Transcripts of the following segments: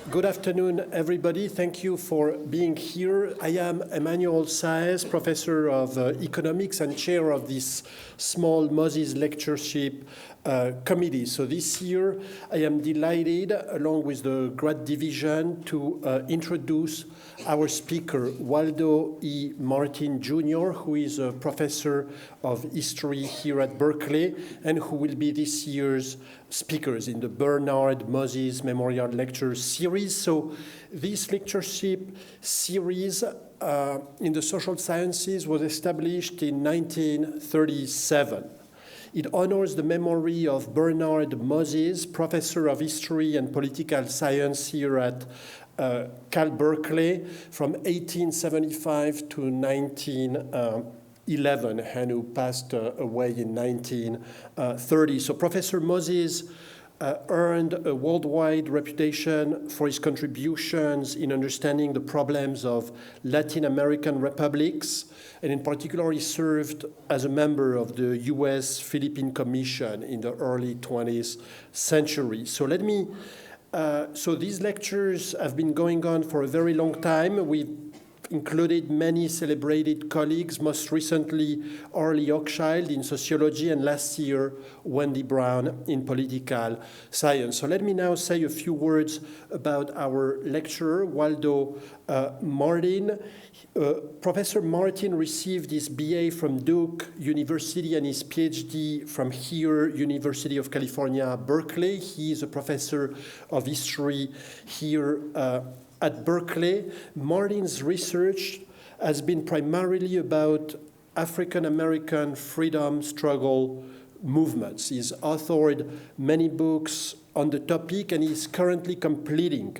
Good afternoon, everybody. Thank you for being here. I am Emmanuel Saez, professor of economics and chair of this small Moses lectureship committee. So this year, I am delighted, along with the grad division, to introduce our speaker, Waldo E. Martin, Jr., who is a professor of history here at Berkeley and who will be this year's speakers in the Bernard Moses Memorial Lecture Series. So this lectureship series in the social sciences was established in 1937. It honors the memory of Bernard Moses, professor of history and political science here at Cal Berkeley from 1875 to 1911, and who passed away in 1930. So Professor Moses earned a worldwide reputation for his contributions in understanding the problems of Latin American republics, and in particular he served as a member of the U.S.-Philippine Commission in the early 20th century. So these lectures have been going on for a very long time. We've included many celebrated colleagues, most recently Orly Hochschild in sociology, and last year Wendy Brown in political science. So let me now say a few words about our lecturer, Waldo Martin. Professor Martin received his BA from Duke University and his PhD from here, University of California, Berkeley. He is a professor of history here at Berkeley. Martin's research has been primarily about African American freedom struggle movements. He's authored many books on the topic, and he's currently completing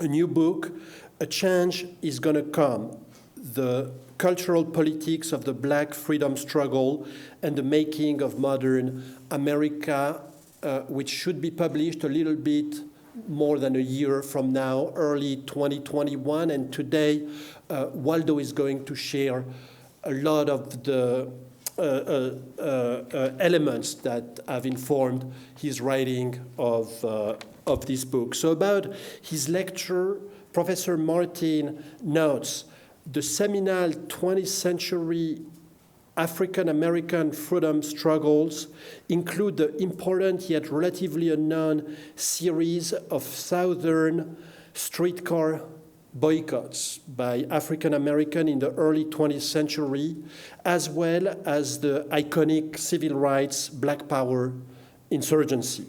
a new book, A Change is Gonna Come: The Cultural Politics of the Black Freedom Struggle and the Making of Modern America, which should be published a little bit more than a year from now, early 2021. And today, Waldo is going to share a lot of the elements that have informed his writing of this book. So about his lecture, Professor Martin notes the seminal 20th century African American freedom struggles include the important yet relatively unknown series of Southern streetcar boycotts by African Americans in the early 20th century, as well as the iconic Civil Rights-Black Power Insurgency.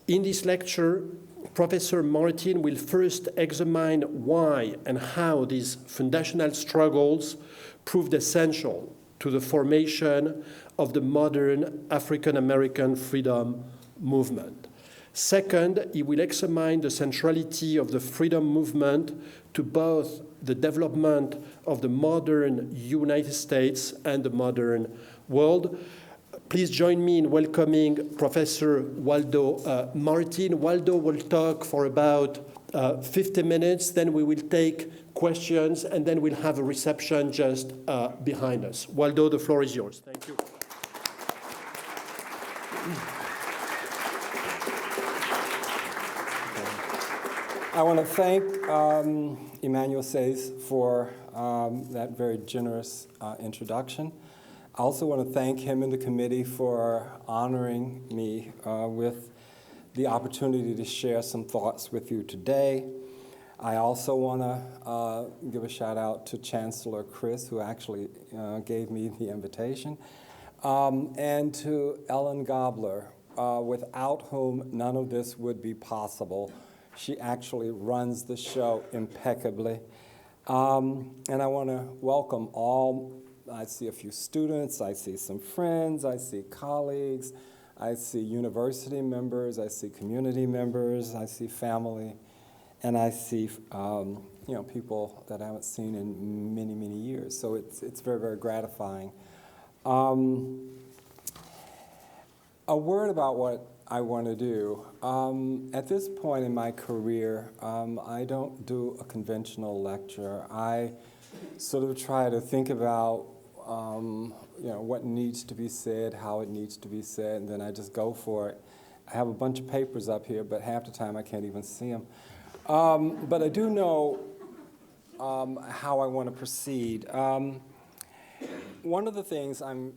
In this lecture, Professor Martin will first examine why and how these foundational struggles proved essential to the formation of the modern African American freedom movement. Second, he will examine the centrality of the freedom movement to both the development of the modern United States and the modern world. Please join me in welcoming Professor Waldo Martin. Waldo will talk for about 50 minutes, then we will take questions, and then we'll have a reception just behind us. Waldo, the floor is yours. Thank you. I want to thank Emmanuel Saez for that very generous introduction. I also want to thank him and the committee for honoring me with the opportunity to share some thoughts with you today. I also want to give a shout out to Chancellor Chris, who actually gave me the invitation, and to Ellen Gobler, without whom none of this would be possible. She actually runs the show impeccably. And I want to welcome all. I see a few students, I see some friends, I see colleagues, I see university members, I see community members, I see family, and I see people that I haven't seen in many, many years. So it's very, very gratifying. A word about what I want to do. At this point in my career, I don't do a conventional lecture. I sort of try to think about what needs to be said, how it needs to be said, and then I just go for it. I have a bunch of papers up here, but half the time I can't even see them. But I do know how I want to proceed. One of the things I'm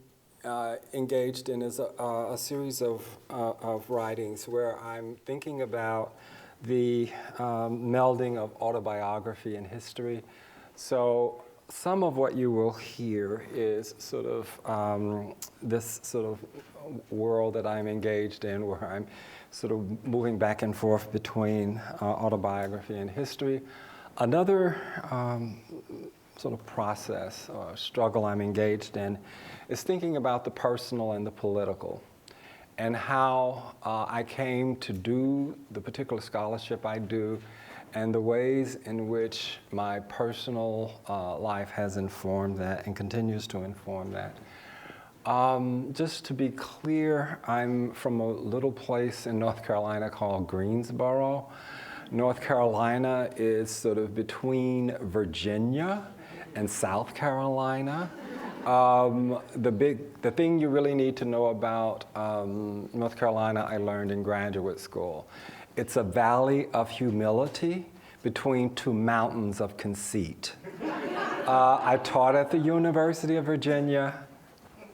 engaged in is a series of writings where I'm thinking about the melding of autobiography and history. So some of what you will hear is sort of this sort of world that I'm engaged in, where I'm sort of moving back and forth between autobiography and history. Another sort of process or struggle I'm engaged in is thinking about the personal and the political, and how I came to do the particular scholarship I do, and the ways in which my personal life has informed that and continues to inform that. Just to be clear, I'm from a little place in North Carolina called Greensboro. North Carolina is sort of between Virginia and South Carolina. The thing you really need to know about North Carolina, I learned in graduate school. It's a valley of humility between two mountains of conceit. I taught at the University of Virginia.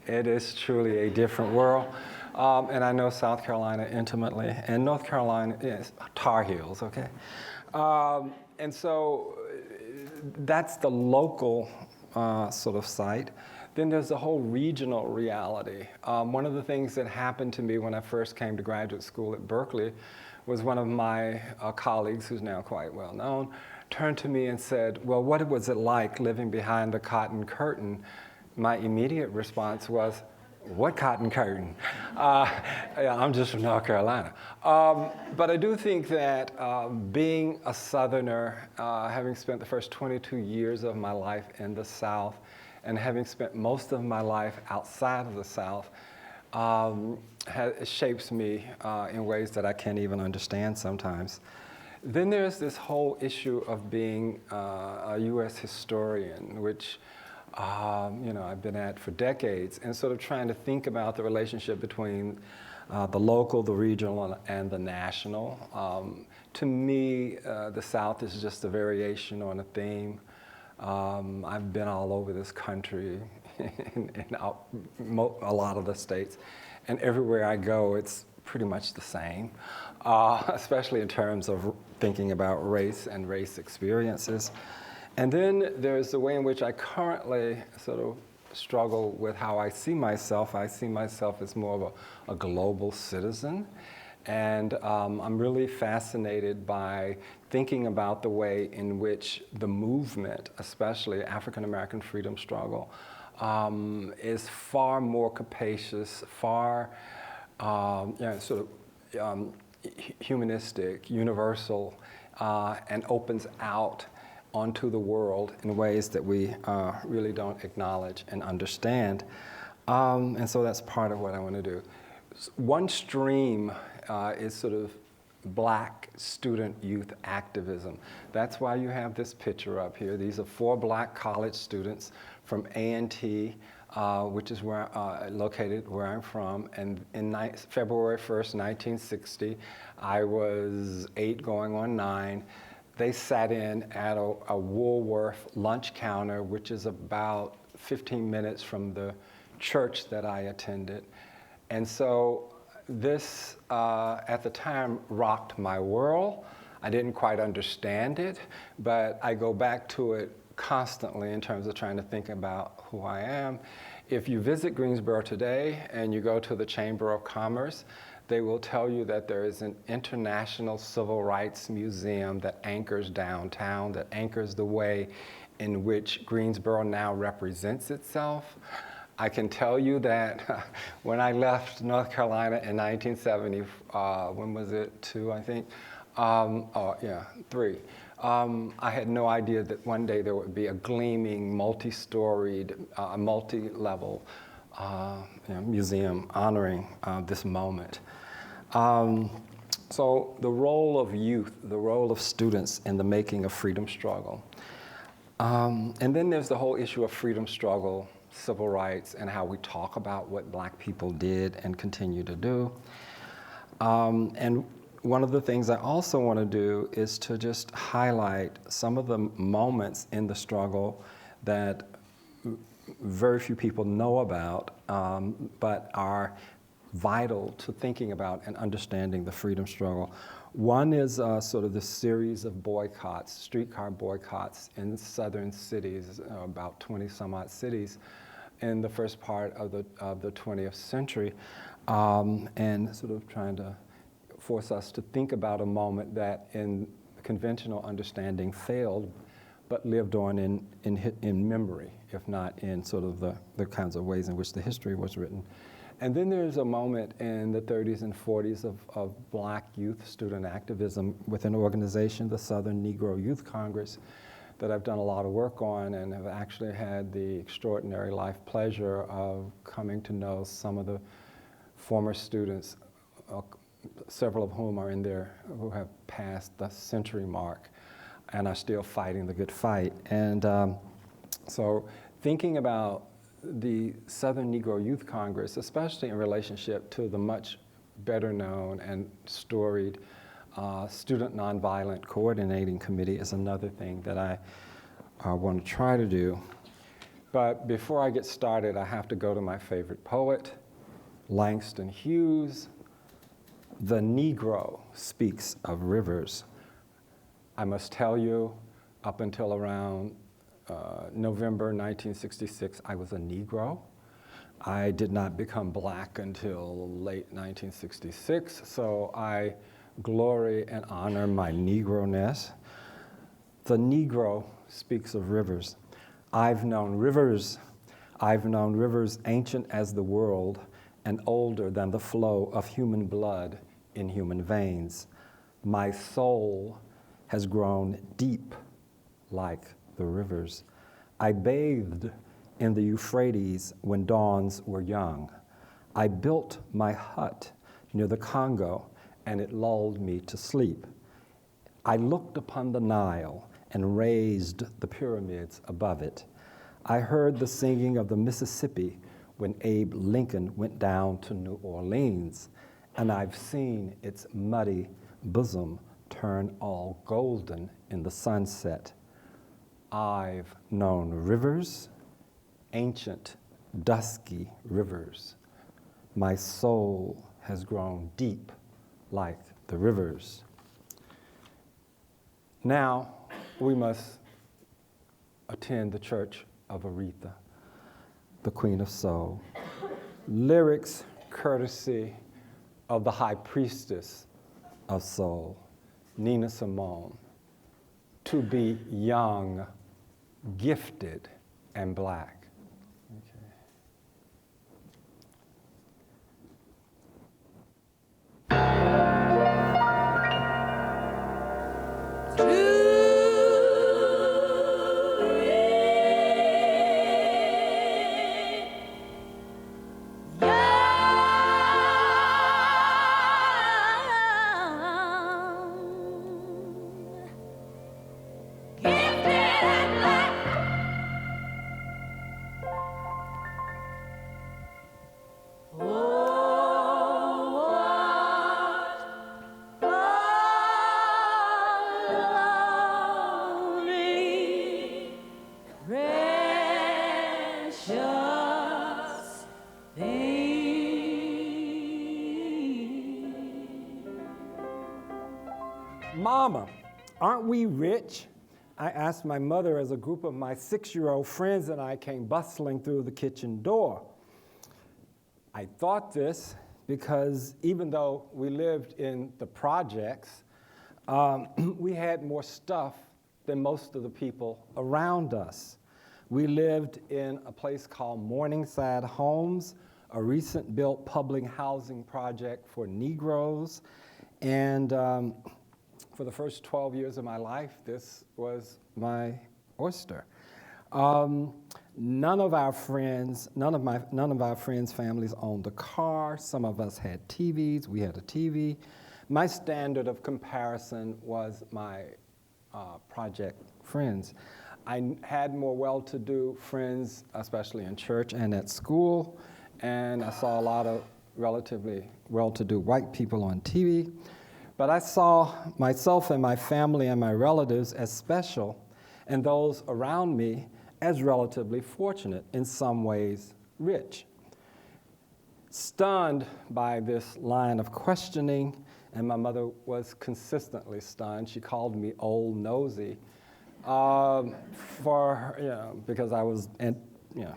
It is truly a different world. And I know South Carolina intimately, and North Carolina is Tar Heels, okay? And so that's the local sort of site. Then there's the whole regional reality. One of the things that happened to me when I first came to graduate school at Berkeley was one of my colleagues, who's now quite well known, turned to me and said, well, what was it like living behind the Cotton Curtain? My immediate response was, what Cotton Curtain? Yeah, I'm just from North Carolina. But I do think that being a Southerner, having spent the first 22 years of my life in the South, and having spent most of my life outside of the South, shapes me in ways that I can't even understand sometimes. Then there's this whole issue of being a U.S. historian, which I've been at for decades, and sort of trying to think about the relationship between the local, the regional, and the national. To me, the South is just a variation on a theme. I've been all over this country in a lot of the states, and everywhere I go, it's pretty much the same, especially in terms of thinking about race and race experiences. And then there's the way in which I currently sort of struggle with how I see myself. I see myself as more of a global citizen. And I'm really fascinated by thinking about the way in which the movement, especially African American freedom struggle, is far more capacious, far humanistic, universal, and opens out onto the world in ways that we really don't acknowledge and understand. And so that's part of what I want to do. One stream is sort of Black student youth activism. That's why you have this picture up here. These are 4 Black college students from A&T, which is where located where I'm from. And in February 1st, 1960, I was 8 going on 9. They sat in at a Woolworth lunch counter, which is about 15 minutes from the church that I attended. And so this, at the time, rocked my world. I didn't quite understand it, but I go back to it constantly in terms of trying to think about who I am. If you visit Greensboro today and you go to the Chamber of Commerce, they will tell you that there is an international civil rights museum that anchors downtown, that anchors the way in which Greensboro now represents itself. I can tell you that when I left North Carolina in 1970, when was it, 2, I think? 3. I had no idea that one day there would be a gleaming, multi-storied, multi-level museum honoring this moment. So the role of youth, the role of students in the making of freedom struggle. And then there's the whole issue of freedom struggle, civil rights, and how we talk about what Black people did and continue to do. And one of the things I also want to do is to just highlight some of the moments in the struggle that very few people know about, but are vital to thinking about and understanding the freedom struggle. One is sort of the series of boycotts, streetcar boycotts in southern cities, about 20 some odd cities in the first part of the 20th century, and sort of trying to force us to think about a moment that in conventional understanding failed, but lived on in memory, if not in sort of the kinds of ways in which the history was written. And then there's a moment in the 30s and 40s of Black youth student activism with an organization, the Southern Negro Youth Congress, that I've done a lot of work on and have actually had the extraordinary life pleasure of coming to know some of the former students, several of whom are who have passed the century mark and are still fighting the good fight. And so thinking about the Southern Negro Youth Congress, especially in relationship to the much better known and storied Student Nonviolent Coordinating Committee, is another thing that I want to try to do. But before I get started, I have to go to my favorite poet, Langston Hughes. The Negro speaks of rivers. I must tell you, up until around November 1966, I was a Negro. I did not become Black until late 1966, so I glory and honor my Negro-ness. The Negro speaks of rivers. I've known rivers ancient as the world and older than the flow of human blood in human veins. My soul has grown deep like the rivers. I bathed in the Euphrates when dawns were young. I built my hut near the Congo, and it lulled me to sleep. I looked upon the Nile and raised the pyramids above it. I heard the singing of the Mississippi when Abe Lincoln went down to New Orleans, and I've seen its muddy bosom turn all golden in the sunset. I've known rivers, ancient, dusky rivers. My soul has grown deep like the rivers. Now we must attend the Church of Aretha, the Queen of Soul. Lyrics courtesy of the High Priestess of Soul, Nina Simone. To be young, gifted, and Black. Mama, aren't we rich? I asked my mother as a group of my 6-year-old friends and I came bustling through the kitchen door. I thought this because even though we lived in the projects, we had more stuff than most of the people around us. We lived in a place called Morningside Homes, a recent built public housing project for Negroes. And for the first 12 years of my life, this was my oyster. None of our friends' families owned a car. Some of us had TVs. We had a TV. My standard of comparison was my project friends. I had more well-to-do friends, especially in church and at school, and I saw a lot of relatively well-to-do white people on TV. But I saw myself and my family and my relatives as special, and those around me as relatively fortunate, in some ways rich. Stunned by this line of questioning, and my mother was consistently stunned. She called me old nosy because I was,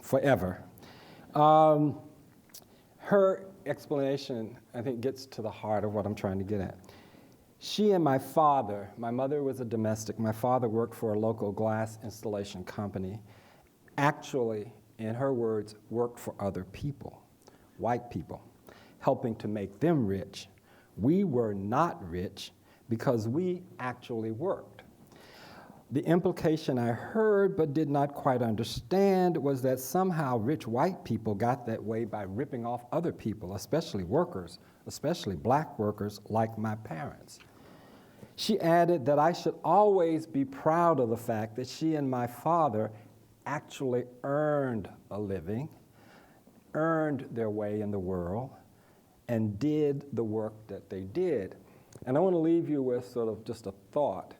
forever. Her explanation, I think, gets to the heart of what I'm trying to get at. She and my father, my mother was a domestic, my father worked for a local glass installation company, actually, in her words, worked for other people, white people, helping to make them rich. We were not rich because we actually worked. The implication I heard but did not quite understand was that somehow rich white people got that way by ripping off other people, especially workers, especially black workers like my parents. She added that I should always be proud of the fact that she and my father actually earned a living, earned their way in the world, and did the work that they did. And I want to leave you with sort of just a thought.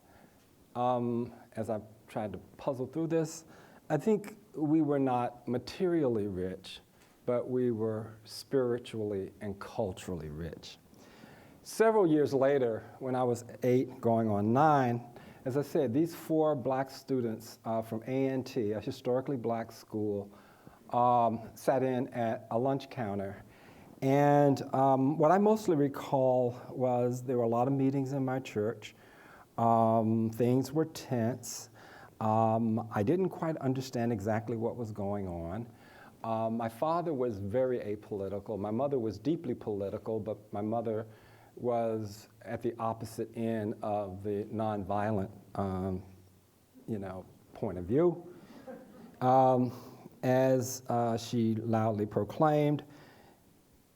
As I've tried to puzzle through this, I think we were not materially rich, but we were spiritually and culturally rich. Several years later, when I was 8, going on 9, as I said, these 4 black students from A&T, a historically black school, sat in at a lunch counter. And what I mostly recall was there were a lot of meetings in my church. Things were tense. I didn't quite understand exactly what was going on. My father was very apolitical. My mother was deeply political, but my mother was at the opposite end of the nonviolent, point of view. As she loudly proclaimed,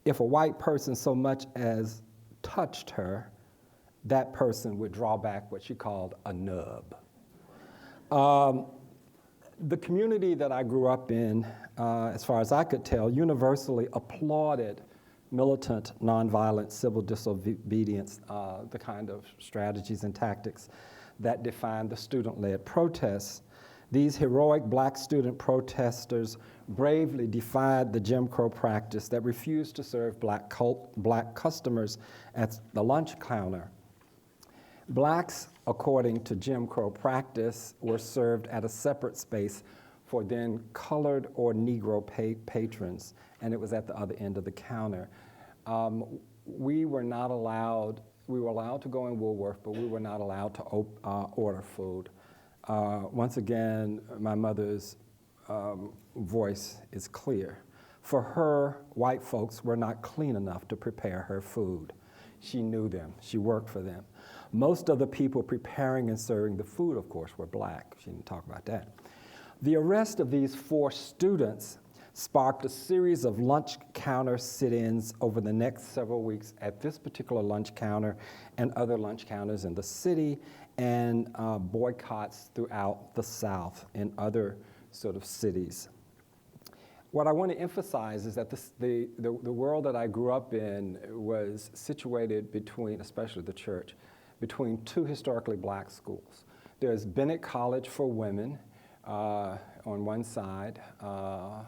if a white person so much as touched her, that person would draw back what she called a nub. The community that I grew up in, as far as I could tell, universally applauded militant, nonviolent civil disobedience, the kind of strategies and tactics that defined the student-led protests. These heroic black student protesters bravely defied the Jim Crow practice that refused to serve black customers at the lunch counter. Blacks, according to Jim Crow practice, were served at a separate space for then colored or Negro patrons, and it was at the other end of the counter. We were allowed to go in Woolworth, but we were not allowed to order food. Once again, my mother's voice is clear. For her, white folks were not clean enough to prepare her food. She knew them. She worked for them. Most of the people preparing and serving the food, of course, were black. She didn't talk about that. The arrest of these 4 students sparked a series of lunch counter sit-ins over the next several weeks at this particular lunch counter and other lunch counters in the city, and boycotts throughout the South in other sort of cities. What I want to emphasize is that the world that I grew up in was situated between, especially the church, between 2 historically black schools. There's Bennett College for women on one side, a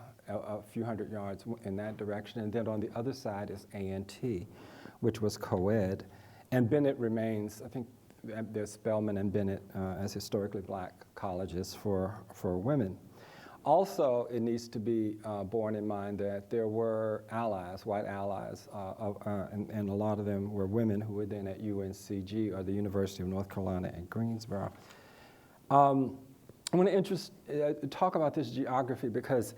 few hundred yards in that direction, and then on the other side is A&T, which was co-ed. And Bennett remains, I think there's Spelman and Bennett as historically black colleges for women. Also, it needs to be borne in mind that there were allies, white allies, and a lot of them were women who were then at UNCG, or the University of North Carolina at Greensboro. I want to talk about this geography because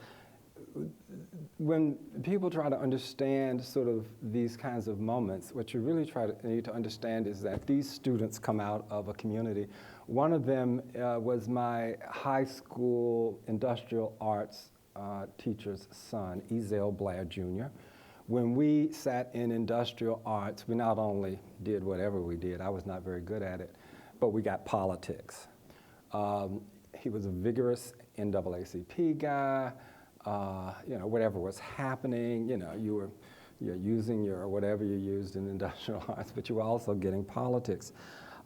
when people try to understand sort of these kinds of moments, what you really need to understand is that these students come out of a community. One of them was my high school industrial arts teacher's son, Ezell Blair Jr. When we sat in industrial arts, we not only did whatever we did, I was not very good at it, but we got politics. He was a vigorous NAACP guy. Whatever was happening, you were you're using your whatever you used in industrial arts, but you were also getting politics.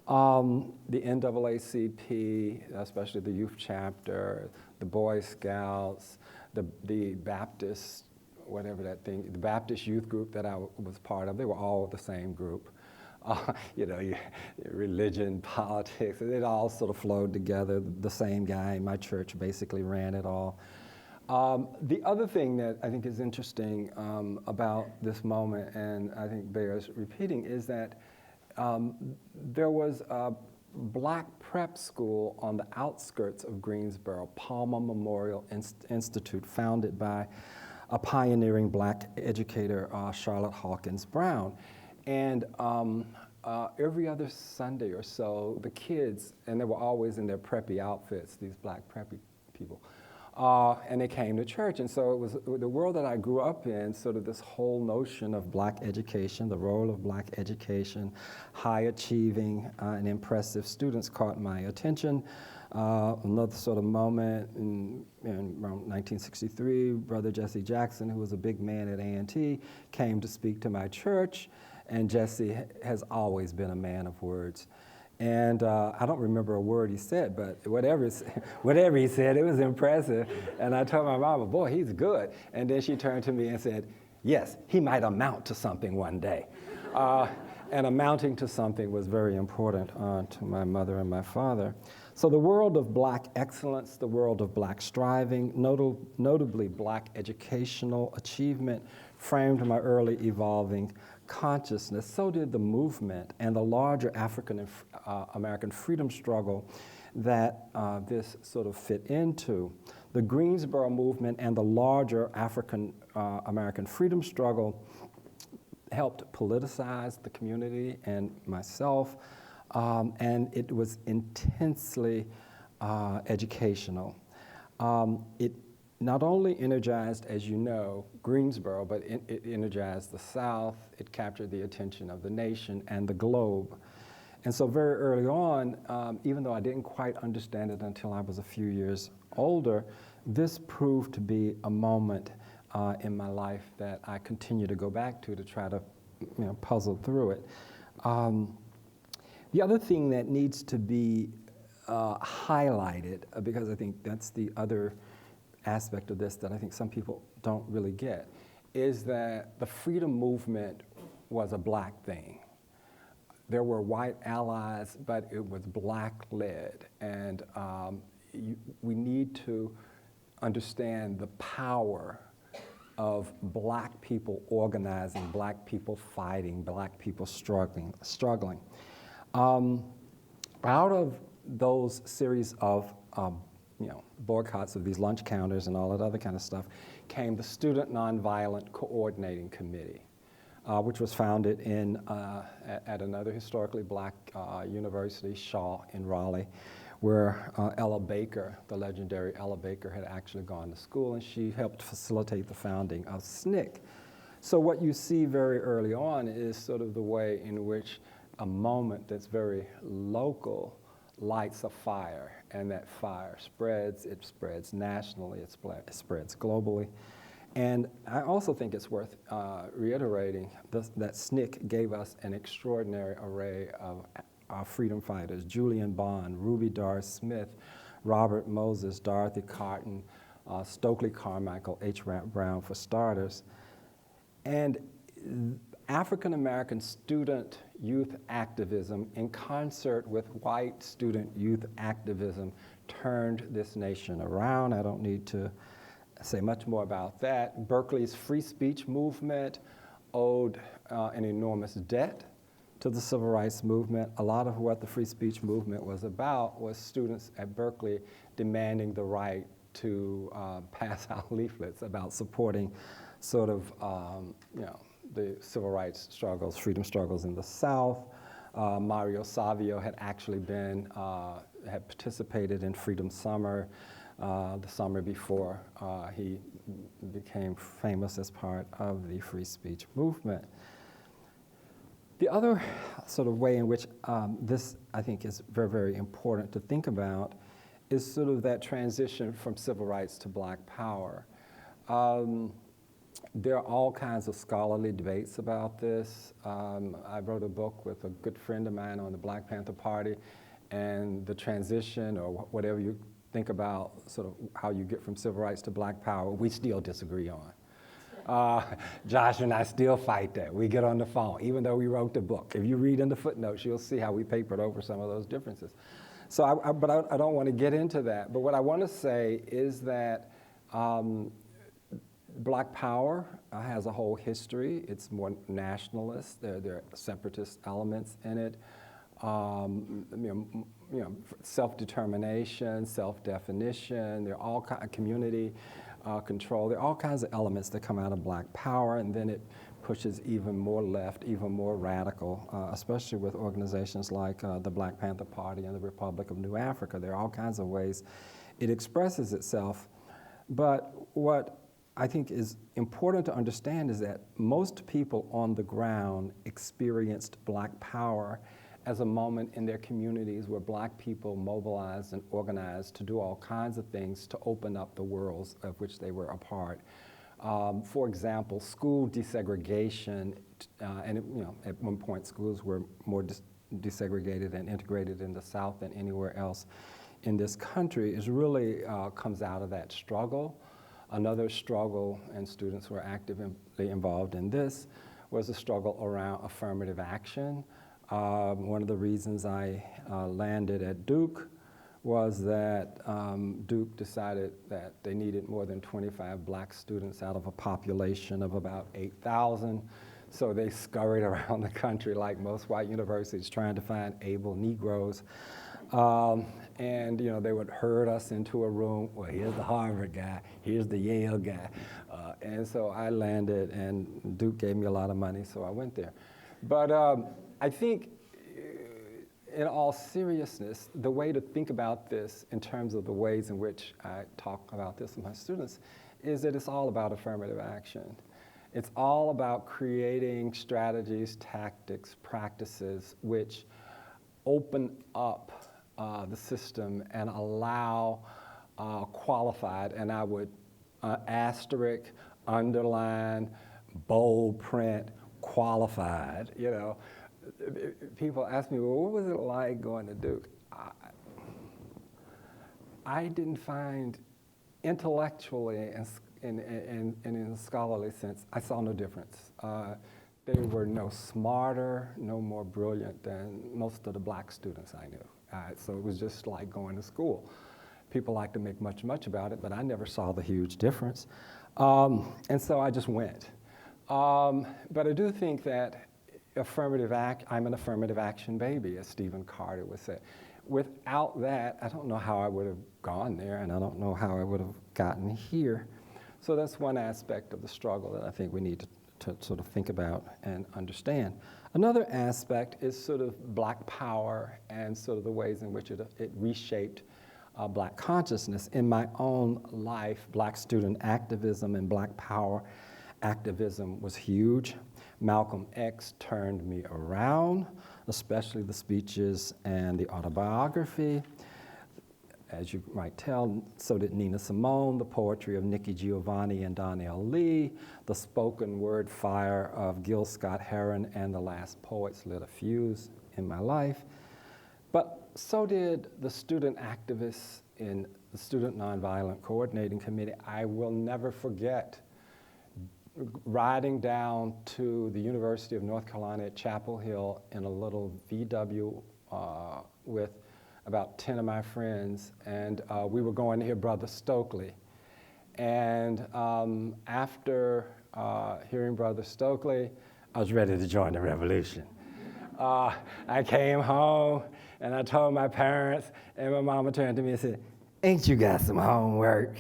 The NAACP, especially the youth chapter, the Boy Scouts, the Baptist, whatever that thing, the Baptist youth group that I was part of, they were all the same group. Your religion, politics, it all sort of flowed together. The same guy in my church basically ran it all. The other thing that I think is interesting about this moment, and I think bears repeating, is that there was a black prep school on the outskirts of Greensboro, Palmer Memorial Institute, founded by a pioneering black educator, Charlotte Hawkins Brown. And every other Sunday or so, the kids, and they were always in their preppy outfits, these black preppy people, and they came to church. And so it was the world that I grew up in, sort of this whole notion of black education, the role of black education, high achieving and impressive students caught my attention. Another sort of moment in around 1963, Brother Jesse Jackson, who was a big man at A&T, came to speak to my church. And Jesse has always been a man of words. And I don't remember a word he said, but whatever he said, it was impressive. And I told my mama, boy, he's good. And then she turned to me and said, yes, he might amount to something one day. And amounting to something was very important to my mother and my father. So the world of black excellence, the world of black striving, notably black educational achievement, framed my early evolving consciousness. So did the movement and the larger African American freedom struggle that this sort of fit into. The Greensboro movement and the larger African American freedom struggle helped politicize the community and myself, and it was intensely educational. It not only energized, as you know, Greensboro, but it energized the South. It captured the attention of the nation and the globe. And so very early on, even though I didn't quite understand it until I was a few years older, this proved to be a moment in my life that I continue to go back to try to puzzle through it. The other thing that needs to be highlighted, because I think that's the other aspect of this that I think some people don't really get, is that the freedom movement was a black thing. There were white allies, but it was black-led, and we need to understand the power of black people organizing, black people fighting, black people struggling. Out of those series of boycotts of these lunch counters and all that other kind of stuff came the Student Nonviolent Coordinating Committee, which was founded at another historically black university, Shaw in Raleigh, where Ella Baker, the legendary Ella Baker, had actually gone to school, and she helped facilitate the founding of SNCC. So what you see very early on is sort of the way in which a moment that's very local lights a fire, and that fire spreads. It spreads nationally, it spreads globally. And I also think it's worth reiterating that SNCC gave us an extraordinary array of freedom fighters: Julian Bond, Ruby Doris Smith, Robert Moses, Dorothy Carton, Stokely Carmichael, H. Rap Brown, for starters. And African American student youth activism, in concert with white student youth activism, turned this nation around. I don't need to say much more about that. Berkeley's free speech movement owed an enormous debt to the civil rights movement. A lot of what the free speech movement was about was students at Berkeley demanding the right to pass out leaflets about supporting sort of, the civil rights struggles, freedom struggles in the South. Mario Savio had actually had participated in Freedom Summer the summer before he became famous as part of the free speech movement. The other sort of way in which this, I think, is very, very important to think about is sort of that transition from civil rights to black power. There are all kinds of scholarly debates about this. I wrote a book with a good friend of mine on the Black Panther Party and the transition, or whatever you think about, sort of how you get from civil rights to black power, we still disagree on. Josh and I still fight that. We get on the phone, even though we wrote the book. If you read in the footnotes, you'll see how we papered over some of those differences. So, but I don't want to get into that. But what I want to say is that Black power has a whole history. It's more nationalist. There are separatist elements in it. Self-determination, self-definition. There are all kinds of community control. There are all kinds of elements that come out of Black power, and then it pushes even more left, even more radical, especially with organizations like the Black Panther Party and the Republic of New Africa. There are all kinds of ways it expresses itself. But what I think is important to understand is that most people on the ground experienced Black power as a moment in their communities where Black people mobilized and organized to do all kinds of things to open up the worlds of which they were a part. For example, school desegregation, and at one point schools were more desegregated and integrated in the South than anywhere else in this country, is really comes out of that struggle. Another struggle, and students were actively involved in this, was a struggle around affirmative action. One of the reasons I landed at Duke was that Duke decided that they needed more than 25 Black students out of a population of about 8,000. So they scurried around the country like most white universities trying to find able Negroes. And they would herd us into a room. Well, here's the Harvard guy, here's the Yale guy. And so I landed, and Duke gave me a lot of money, so I went there. But I think, in all seriousness, the way to think about this in terms of the ways in which I talk about this with my students is that it's all about affirmative action. It's all about creating strategies, tactics, practices which open up the system and allow qualified, and I would asterisk, underline, bold print, qualified, People ask me, well, what was it like going to Duke? I didn't find intellectually and in a scholarly sense, I saw no difference. They were no smarter, no more brilliant than most of the Black students I knew. So it was just like going to school. People like to make much about it, but I never saw the huge difference. And so I just went. But I do think that I'm an affirmative action baby, as Stephen Carter would say. Without that, I don't know how I would have gone there, and I don't know how I would have gotten here. So that's one aspect of the struggle that I think we need to sort of think about and understand. Another aspect is sort of Black power and sort of the ways in which it reshaped Black consciousness. In my own life, Black student activism and Black power activism was huge. Malcolm X turned me around, especially the speeches and the autobiography. As you might tell, so did Nina Simone, the poetry of Nikki Giovanni and Donnell Lee, the spoken word fire of Gil Scott-Heron and the Last Poets lit a fuse in my life. But so did the student activists in the Student Nonviolent Coordinating Committee. I will never forget riding down to the University of North Carolina at Chapel Hill in a little VW with about 10 of my friends, and we were going to hear Brother Stokely. And after hearing Brother Stokely, I was ready to join the revolution. I came home and I told my parents, and my mama turned to me and said, "Ain't you got some homework?"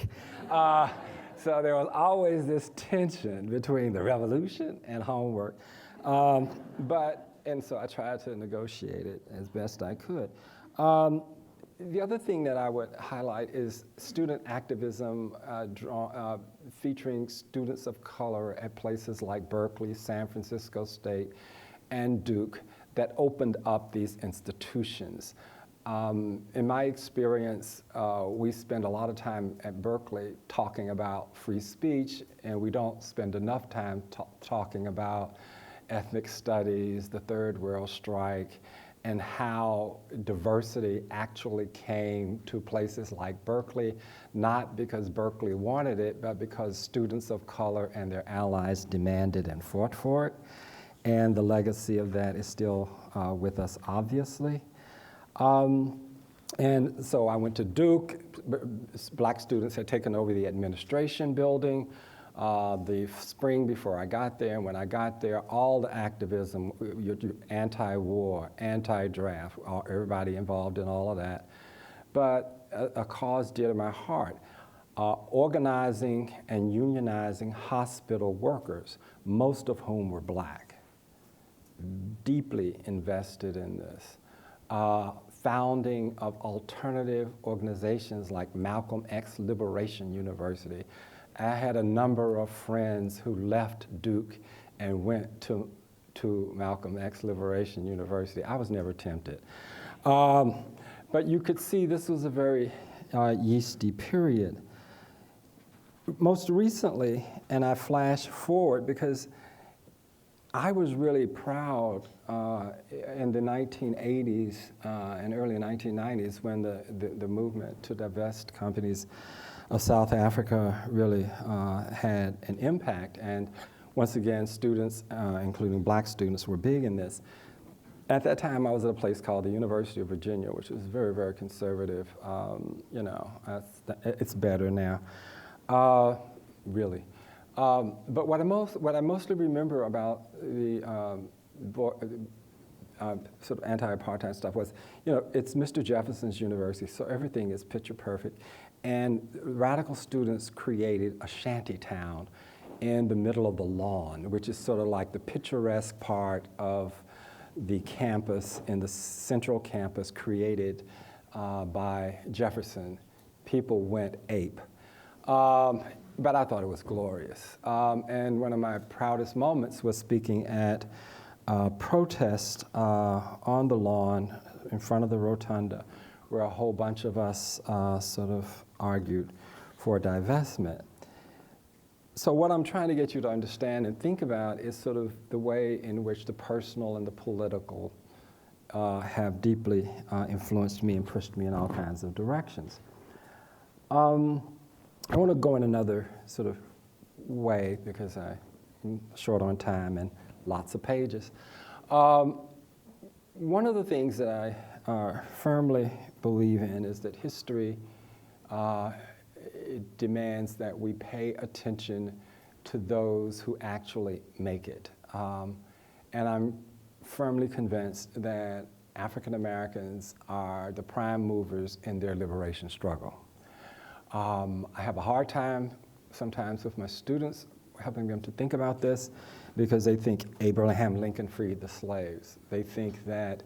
So there was always this tension between the revolution and homework. And so I tried to negotiate it as best I could. The other thing that I would highlight is student activism featuring students of color at places like Berkeley, San Francisco State, and Duke that opened up these institutions. In my experience, we spend a lot of time at Berkeley talking about free speech, and we don't spend enough time talking about ethnic studies, the Third World Strike, and how diversity actually came to places like Berkeley, not because Berkeley wanted it, but because students of color and their allies demanded and fought for it. And the legacy of that is still with us, obviously. And so I went to Duke. Black students had taken over the administration building the spring before I got there. And when I got there, all the activism, anti-war, anti-draft, everybody involved in all of that. But a cause dear to my heart, organizing and unionizing hospital workers, most of whom were black, deeply invested in this. Founding of alternative organizations like Malcolm X Liberation University. I had a number of friends who left Duke and went to Malcolm X Liberation University. I was never tempted. But you could see this was a very yeasty period. Most recently, and I flash forward because I was really proud in the 1980s and early 1990s when the movement to divest companies of South Africa really had an impact. And once again, students, including black students, were big in this. At that time, I was at a place called the University of Virginia, which was very, very conservative. You know, it's better now, really. But what I mostly remember about the sort of anti-apartheid stuff was, you know, it's Mr. Jefferson's university, so everything is picture perfect. And radical students created a shanty town in the middle of the lawn, which is sort of like the picturesque part of the campus, in the central campus created by Jefferson. People went ape. But I thought it was glorious. And one of my proudest moments was speaking at a protest on the lawn in front of the rotunda, where a whole bunch of us sort of argued for divestment. So what I'm trying to get you to understand and think about is sort of the way in which the personal and the political have deeply influenced me and pushed me in all kinds of directions. I want to go in another sort of way because I'm short on time and lots of pages. One of the things that I firmly believe in is that history it demands that we pay attention to those who actually make it. And I'm firmly convinced that African Americans are the prime movers in their liberation struggle. I have a hard time sometimes with my students helping them to think about this because they think Abraham Lincoln freed the slaves. They think that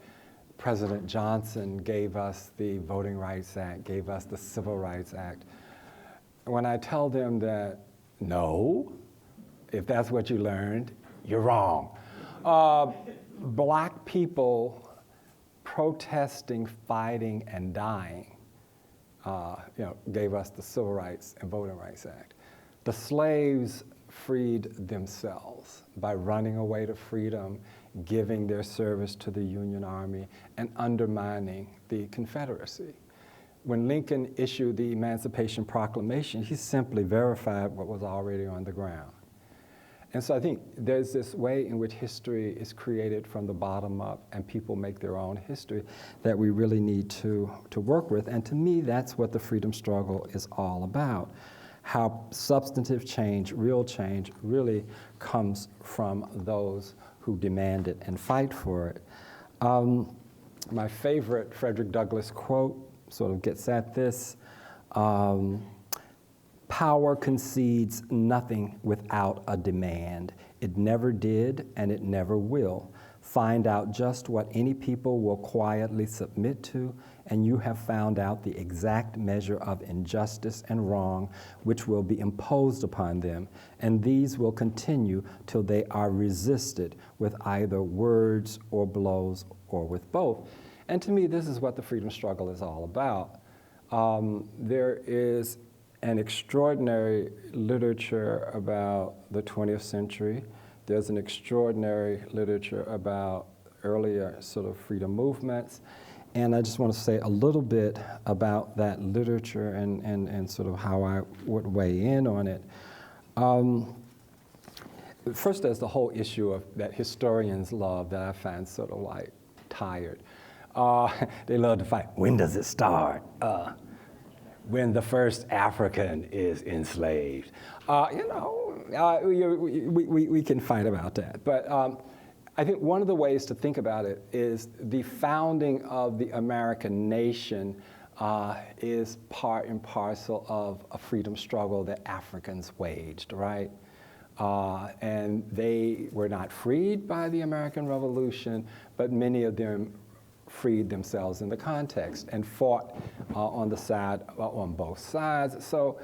President Johnson gave us the Voting Rights Act, gave us the Civil Rights Act. When I tell them that, no, if that's what you learned, you're wrong. Black people protesting, fighting, and dying gave us the Civil Rights and Voting Rights Act. The slaves freed themselves by running away to freedom, giving their service to the Union Army, and undermining the Confederacy. When Lincoln issued the Emancipation Proclamation, he simply verified what was already on the ground. And so I think there's this way in which history is created from the bottom up and people make their own history that we really need to work with. And to me, that's what the freedom struggle is all about. How substantive change, real change, really comes from those who demand it and fight for it. My favorite Frederick Douglass quote sort of gets at this. Power concedes nothing without a demand. It never did, and it never will. Find out just what any people will quietly submit to, and you have found out the exact measure of injustice and wrong which will be imposed upon them, and these will continue till they are resisted with either words or blows or with both. And to me, this is what the freedom struggle is all about. There is an extraordinary literature about the 20th century. There's an extraordinary literature about earlier sort of freedom movements. And I just want to say a little bit about that literature and sort of how I would weigh in on it. First, there's the whole issue of that historians love that I find sort of like tired. They love to fight. When does it start? When the first African is enslaved. We can fight about that. But I think one of the ways to think about it is the founding of the American nation is part and parcel of a freedom struggle that Africans waged, right? And they were not freed by the American Revolution, but many of them freed themselves in the context and fought on both sides. So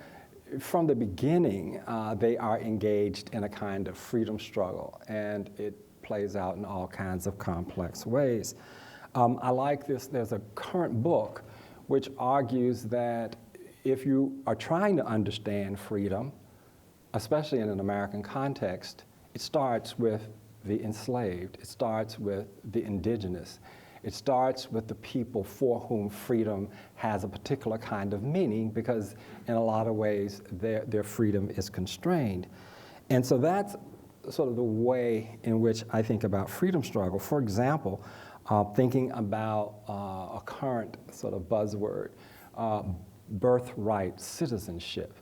from the beginning, they are engaged in a kind of freedom struggle, and it plays out in all kinds of complex ways. I like this. There's a current book which argues that if you are trying to understand freedom, especially in an American context, it starts with the enslaved. It starts with the indigenous. It starts with the people for whom freedom has a particular kind of meaning, because in a lot of ways their freedom is constrained. And so that's sort of the way in which I think about freedom struggle. For example, thinking about a current sort of buzzword, birthright citizenship.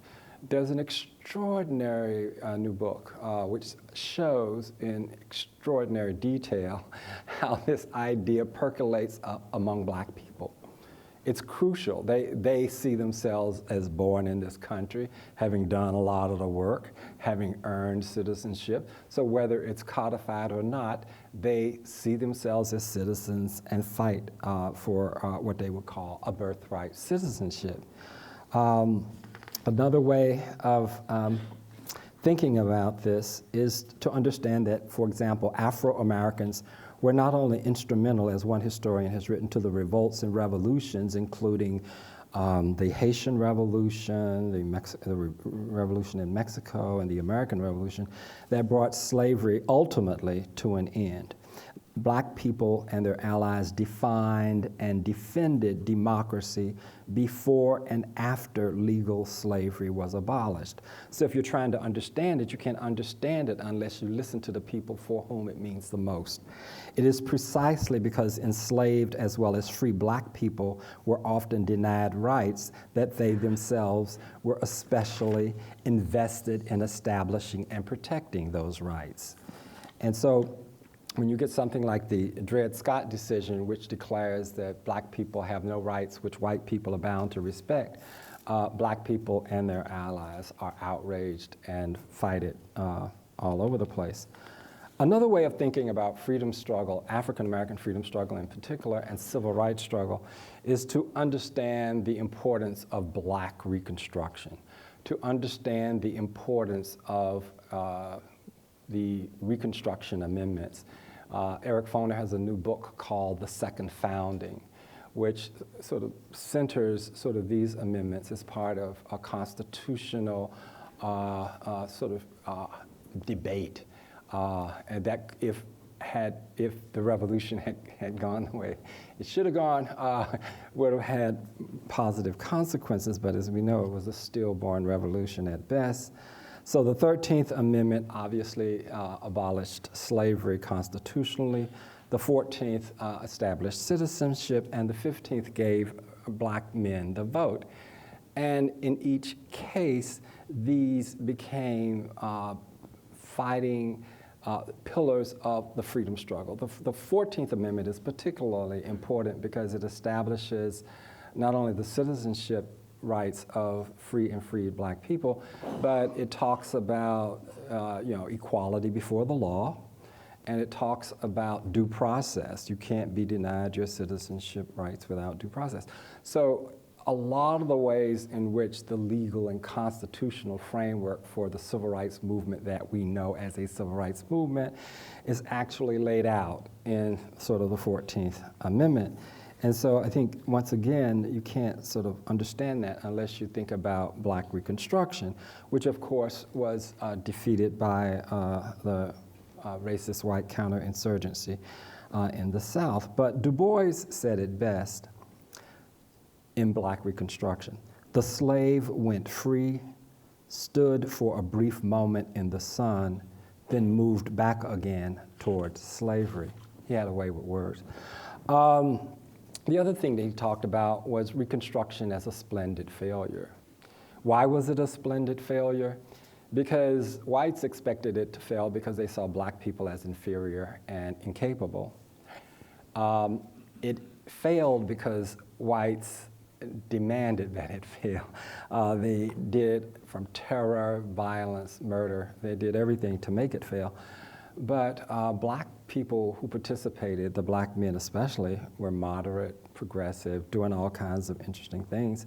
There's an extraordinary new book which shows in extraordinary detail how this idea percolates up among Black people. It's crucial. They see themselves as born in this country, having done a lot of the work, having earned citizenship. So whether it's codified or not, they see themselves as citizens and fight for what they would call a birthright citizenship. Another way of thinking about this is to understand that, for example, Afro-Americans were not only instrumental, as one historian has written, to the revolts and revolutions, including the Haitian Revolution, the Revolution in Mexico, and the American Revolution, that brought slavery ultimately to an end. Black people and their allies defined and defended democracy before and after legal slavery was abolished. So if you're trying to understand it, you can't understand it unless you listen to the people for whom it means the most. It is precisely because enslaved as well as free Black people were often denied rights that they themselves were especially invested in establishing and protecting those rights. And so when you get something like the Dred Scott decision, which declares that Black people have no rights which white people are bound to respect, Black people and their allies are outraged and fight it all over the place. Another way of thinking about freedom struggle, African-American freedom struggle in particular, and civil rights struggle, is to understand the importance of Black Reconstruction, to understand the importance of the Reconstruction amendments. Eric Foner has a new book called The Second Founding, which sort of centers sort of these amendments as part of a constitutional debate, and that if the revolution had gone the way it should have gone, would have had positive consequences, but as we know, it was a stillborn revolution at best. So the 13th Amendment obviously abolished slavery constitutionally. The 14th established citizenship, and the 15th gave Black men the vote. And in each case, these became fighting pillars of the freedom struggle. The 14th Amendment is particularly important because it establishes not only the citizenship rights of free and freed Black people, but it talks about equality before the law, and it talks about due process. You can't be denied your citizenship rights without due process. So a lot of the ways in which the legal and constitutional framework for the civil rights movement that we know as a civil rights movement is actually laid out in sort of the 14th Amendment. And so I think, once again, you can't sort of understand that unless you think about Black Reconstruction, which of course was defeated by the racist white counterinsurgency in the South. But Du Bois said it best in Black Reconstruction. The slave went free, stood for a brief moment in the sun, then moved back again towards slavery. He had a way with words. The other thing that he talked about was Reconstruction as a splendid failure. Why was it a splendid failure? Because whites expected it to fail because they saw Black people as inferior and incapable. It failed because whites demanded that it fail. They did, from terror, violence, murder, they did everything to make it fail. But Black people who participated, the Black men especially, were moderate, progressive, doing all kinds of interesting things.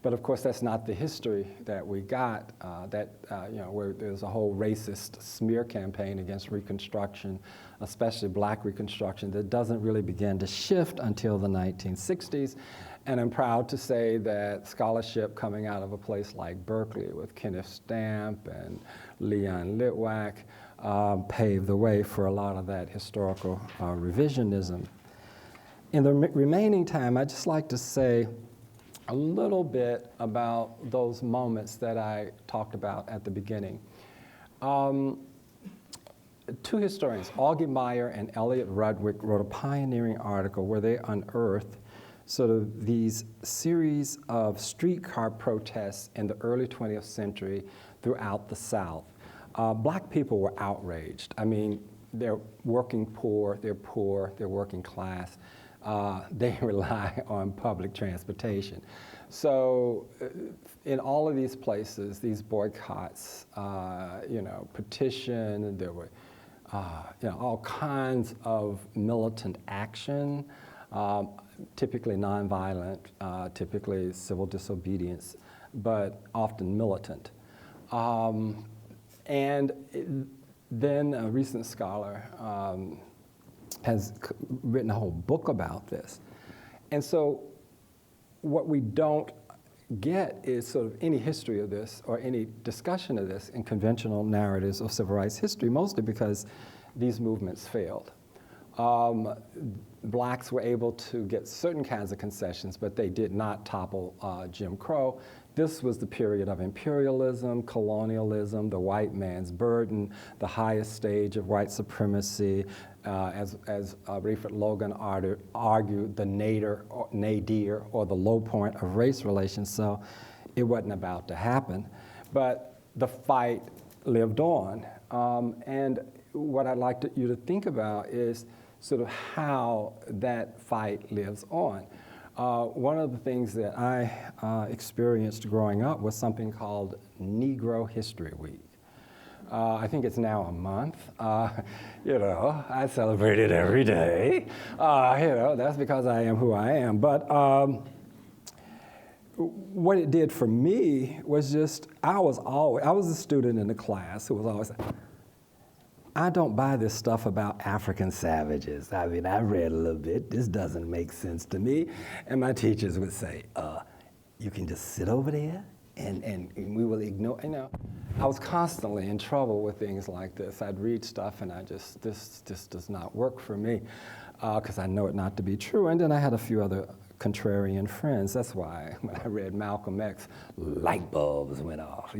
But of course, that's not the history that we got, where there's a whole racist smear campaign against Reconstruction, especially Black Reconstruction, that doesn't really begin to shift until the 1960s. And I'm proud to say that scholarship coming out of a place like Berkeley with Kenneth Stamp and Leon Litwack paved the way for a lot of that historical revisionism. In the remaining time, I'd just like to say a little bit about those moments that I talked about at the beginning. Two historians, Augie Meyer and Elliot Rudwick, wrote a pioneering article where they unearthed sort of these series of streetcar protests in the early 20th century throughout the South. Black people were outraged. I mean, they're working poor, they're working class. They rely on public transportation. So in all of these places, these boycotts, petition, there were all kinds of militant action, typically nonviolent, typically civil disobedience, but often militant. Then a recent scholar has written a whole book about this. And so what we don't get is sort of any history of this or any discussion of this in conventional narratives of civil rights history, mostly because these movements failed. Blacks were able to get certain kinds of concessions, but they did not topple Jim Crow. This was the period of imperialism, colonialism, the white man's burden, the highest stage of white supremacy, as Rayford Logan argued, the nadir or the low point of race relations. So it wasn't about to happen. But the fight lived on. And what I'd like you to think about is sort of how that fight lives on. One of the things that I experienced growing up was something called Negro History Week. I think it's now a month. I celebrate it every day. That's because I am who I am. But what it did for me was just, I was a student in the class who was always, I don't buy this stuff about African savages. I mean, I read a little bit. This doesn't make sense to me. And my teachers would say, you can just sit over there and we will ignore. I was constantly in trouble with things like this. I'd read stuff and this does not work for me because I know it not to be true. And then I had a few other contrarian friends. That's why when I read Malcolm X, light bulbs went off,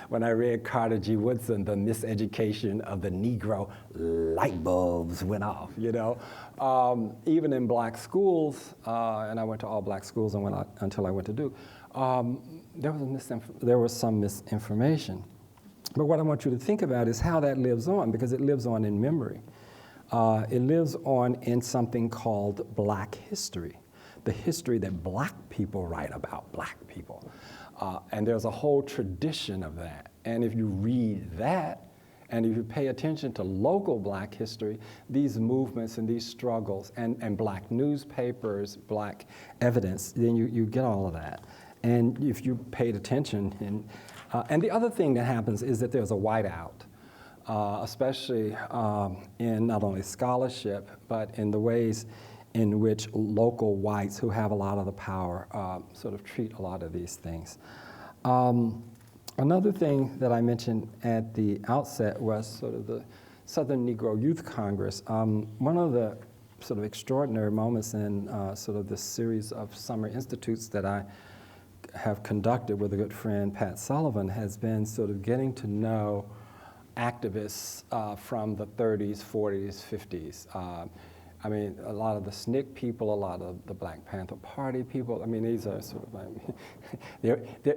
When I read Carter G. Woodson, The Miseducation of the Negro, light bulbs went off, Even in black schools, and I went to all black schools until I went to Duke, there was some misinformation. But what I want you to think about is how that lives on, because it lives on in memory. It lives on in something called Black history. The history that Black people write about Black people. And there's a whole tradition of that. And if you read that, and if you pay attention to local Black history, these movements and these struggles, and Black newspapers, Black evidence, then you get all of that. And if you paid attention, and the other thing that happens is that there's a whiteout, especially in not only scholarship, but in the ways in which local whites who have a lot of the power sort of treat a lot of these things. Another thing that I mentioned at the outset was sort of the Southern Negro Youth Congress. One of the sort of extraordinary moments in sort of this series of summer institutes that I have conducted with a good friend, Pat Sullivan, has been sort of getting to know activists from the 30s, 40s, 50s. I mean, a lot of the SNCC people, a lot of the Black Panther Party people. I mean, these are sort of, I mean,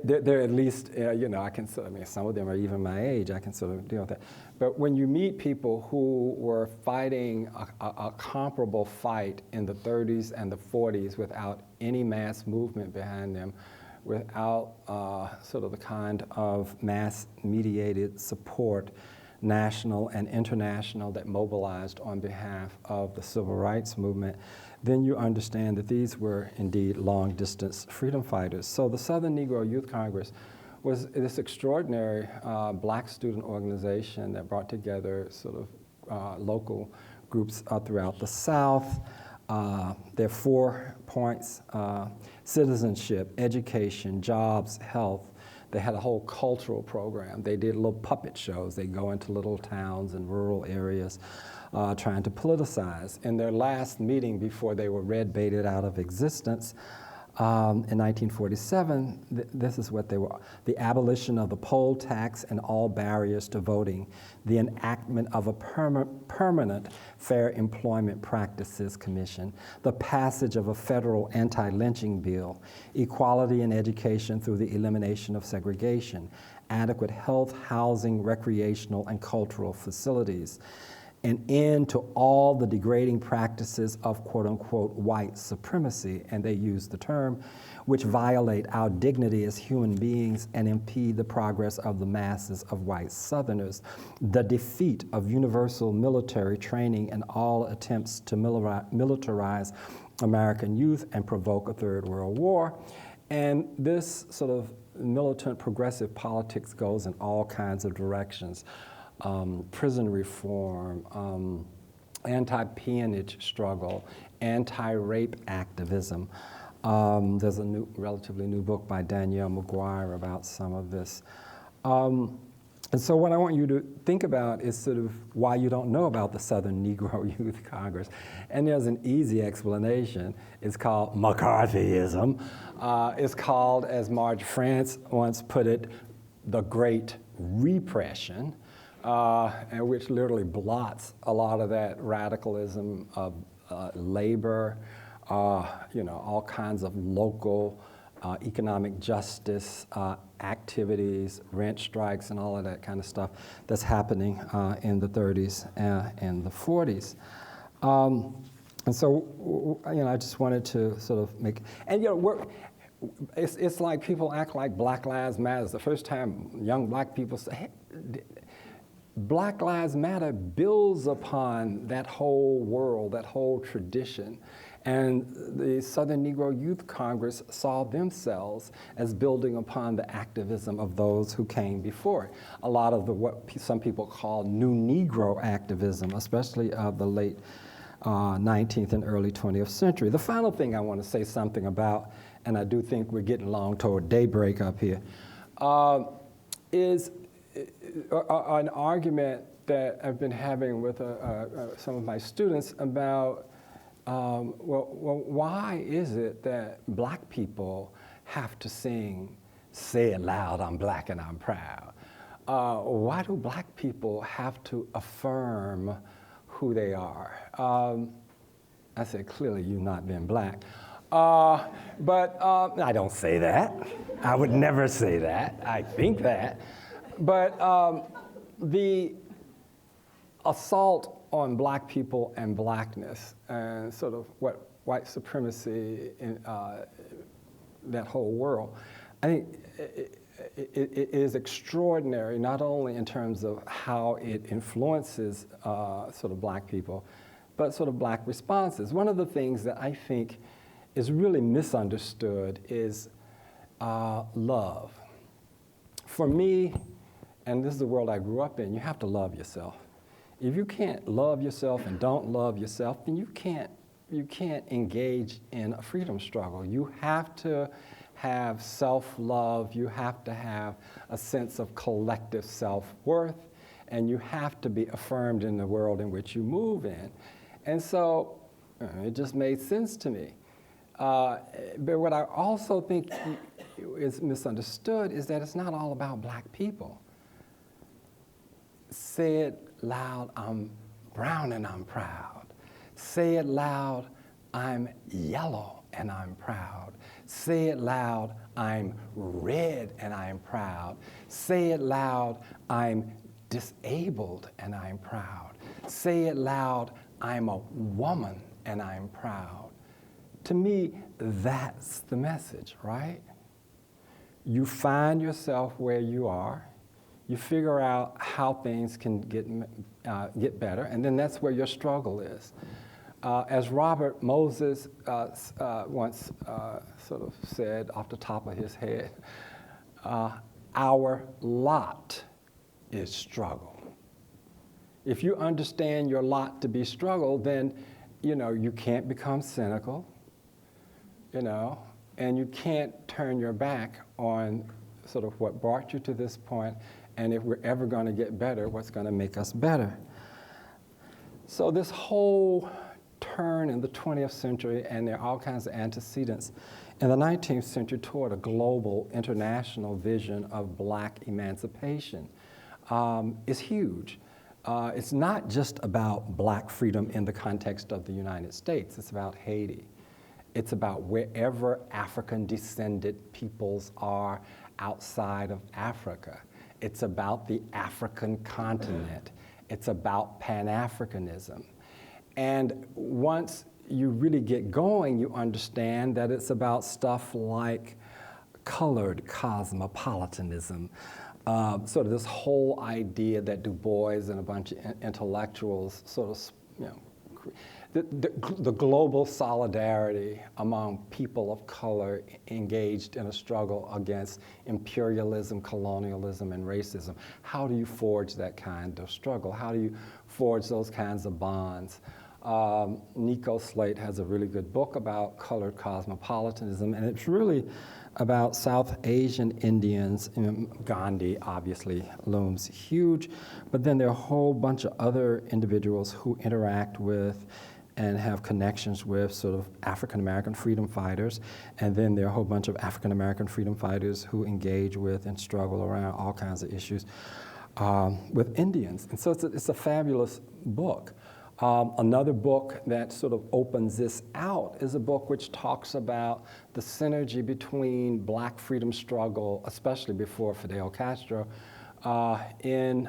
they're at least, you know, I mean, some of them are even my age. I can sort of deal with that. But when you meet people who were fighting a comparable fight in the 30s and the 40s without any mass movement behind them, without sort of the kind of mass-mediated support, national and international, that mobilized on behalf of the civil rights movement, then you understand that these were indeed long-distance freedom fighters. So the Southern Negro Youth Congress was this extraordinary black student organization that brought together sort of local groups throughout the South. There are 4 points: citizenship, education, jobs, health. They had a whole cultural program. They did little puppet shows. They go into little towns and rural areas trying to politicize. In their last meeting before they were red-baited out of existence, in 1947, this is what they were: the abolition of the poll tax and all barriers to voting, the enactment of a permanent Fair Employment Practices Commission, the passage of a federal anti-lynching bill, equality in education through the elimination of segregation, adequate health, housing, recreational, and cultural facilities, an end to all the degrading practices of quote-unquote white supremacy, and they use the term, which violate our dignity as human beings and impede the progress of the masses of white Southerners, the defeat of universal military training and all attempts to militarize American youth and provoke a Third World War. And this sort of militant progressive politics goes in all kinds of directions. Prison reform, anti-peonage struggle, anti-rape activism. There's a relatively new book by Danielle McGuire about some of this. And so what I want you to think about is sort of why you don't know about the Southern Negro Youth Congress. And there's an easy explanation. It's called McCarthyism. It's called, as Marge France once put it, the Great Repression. And which literally blots a lot of that radicalism of labor, you know, all kinds of local economic justice activities, rent strikes, and all of that kind of stuff that's happening in the 30s and the 40s. And so, you know, I just wanted to sort of make, and you know, it's like people act like Black Lives Matter. The first time young black people say, hey, Black Lives Matter builds upon that whole world, that whole tradition. And the Southern Negro Youth Congress saw themselves as building upon the activism of those who came before it. A lot of what some people call New Negro activism, especially of the late 19th and early 20th century. The final thing I want to say something about, and I do think we're getting along toward daybreak up here, is an argument that I've been having with some of my students about, well, why is it that black people have to sing, "Say it loud, I'm black and I'm proud"? Why do black people have to affirm who they are? I said, clearly you've not been black. But I don't say that. I would never say that. I think that. But the assault on black people and blackness and sort of what white supremacy in that whole world, I think it is extraordinary, not only in terms of how it influences sort of black people, but sort of black responses. One of the things that I think is really misunderstood is love. For me, and this is the world I grew up in, you have to love yourself. If you can't love yourself and don't love yourself, then you can't engage in a freedom struggle. You have to have self-love, you have to have a sense of collective self-worth, and you have to be affirmed in the world in which you move in. And so it just made sense to me. But what I also think is misunderstood is that it's not all about black people. Say it loud, I'm brown and I'm proud. Say it loud, I'm yellow and I'm proud. Say it loud, I'm red and I'm proud. Say it loud, I'm disabled and I'm proud. Say it loud, I'm a woman and I'm proud. To me, that's the message, right? You find yourself where you are, you figure out how things can get better, and then that's where your struggle is. As Robert Moses once sort of said off the top of his head, our lot is struggle. If you understand your lot to be struggle, then you can't become cynical, and you can't turn your back on sort of what brought you to this point, and if we're ever going to get better, what's going to make us better. So this whole turn in the 20th century, and there are all kinds of antecedents in the 19th century toward a global international vision of black emancipation is huge. It's not just about black freedom in the context of the United States, it's about Haiti. It's about wherever African-descended peoples are outside of Africa. It's about the African continent. It's about Pan-Africanism. And once you really get going, you understand that it's about stuff like colored cosmopolitanism, sort of this whole idea that Du Bois and a bunch of intellectuals sort of, the global solidarity among people of color engaged in a struggle against imperialism, colonialism, and racism. How do you forge that kind of struggle? How do you forge those kinds of bonds? Nico Slate has a really good book about colored cosmopolitanism, and it's really about South Asian Indians. Gandhi obviously looms huge, but then there are a whole bunch of other individuals who interact with and have connections with sort of African-American freedom fighters, and then there are a whole bunch of African-American freedom fighters who engage with and struggle around all kinds of issues with Indians. And so it's a fabulous book. Another book that sort of opens this out is a book which talks about the synergy between black freedom struggle, especially before Fidel Castro, in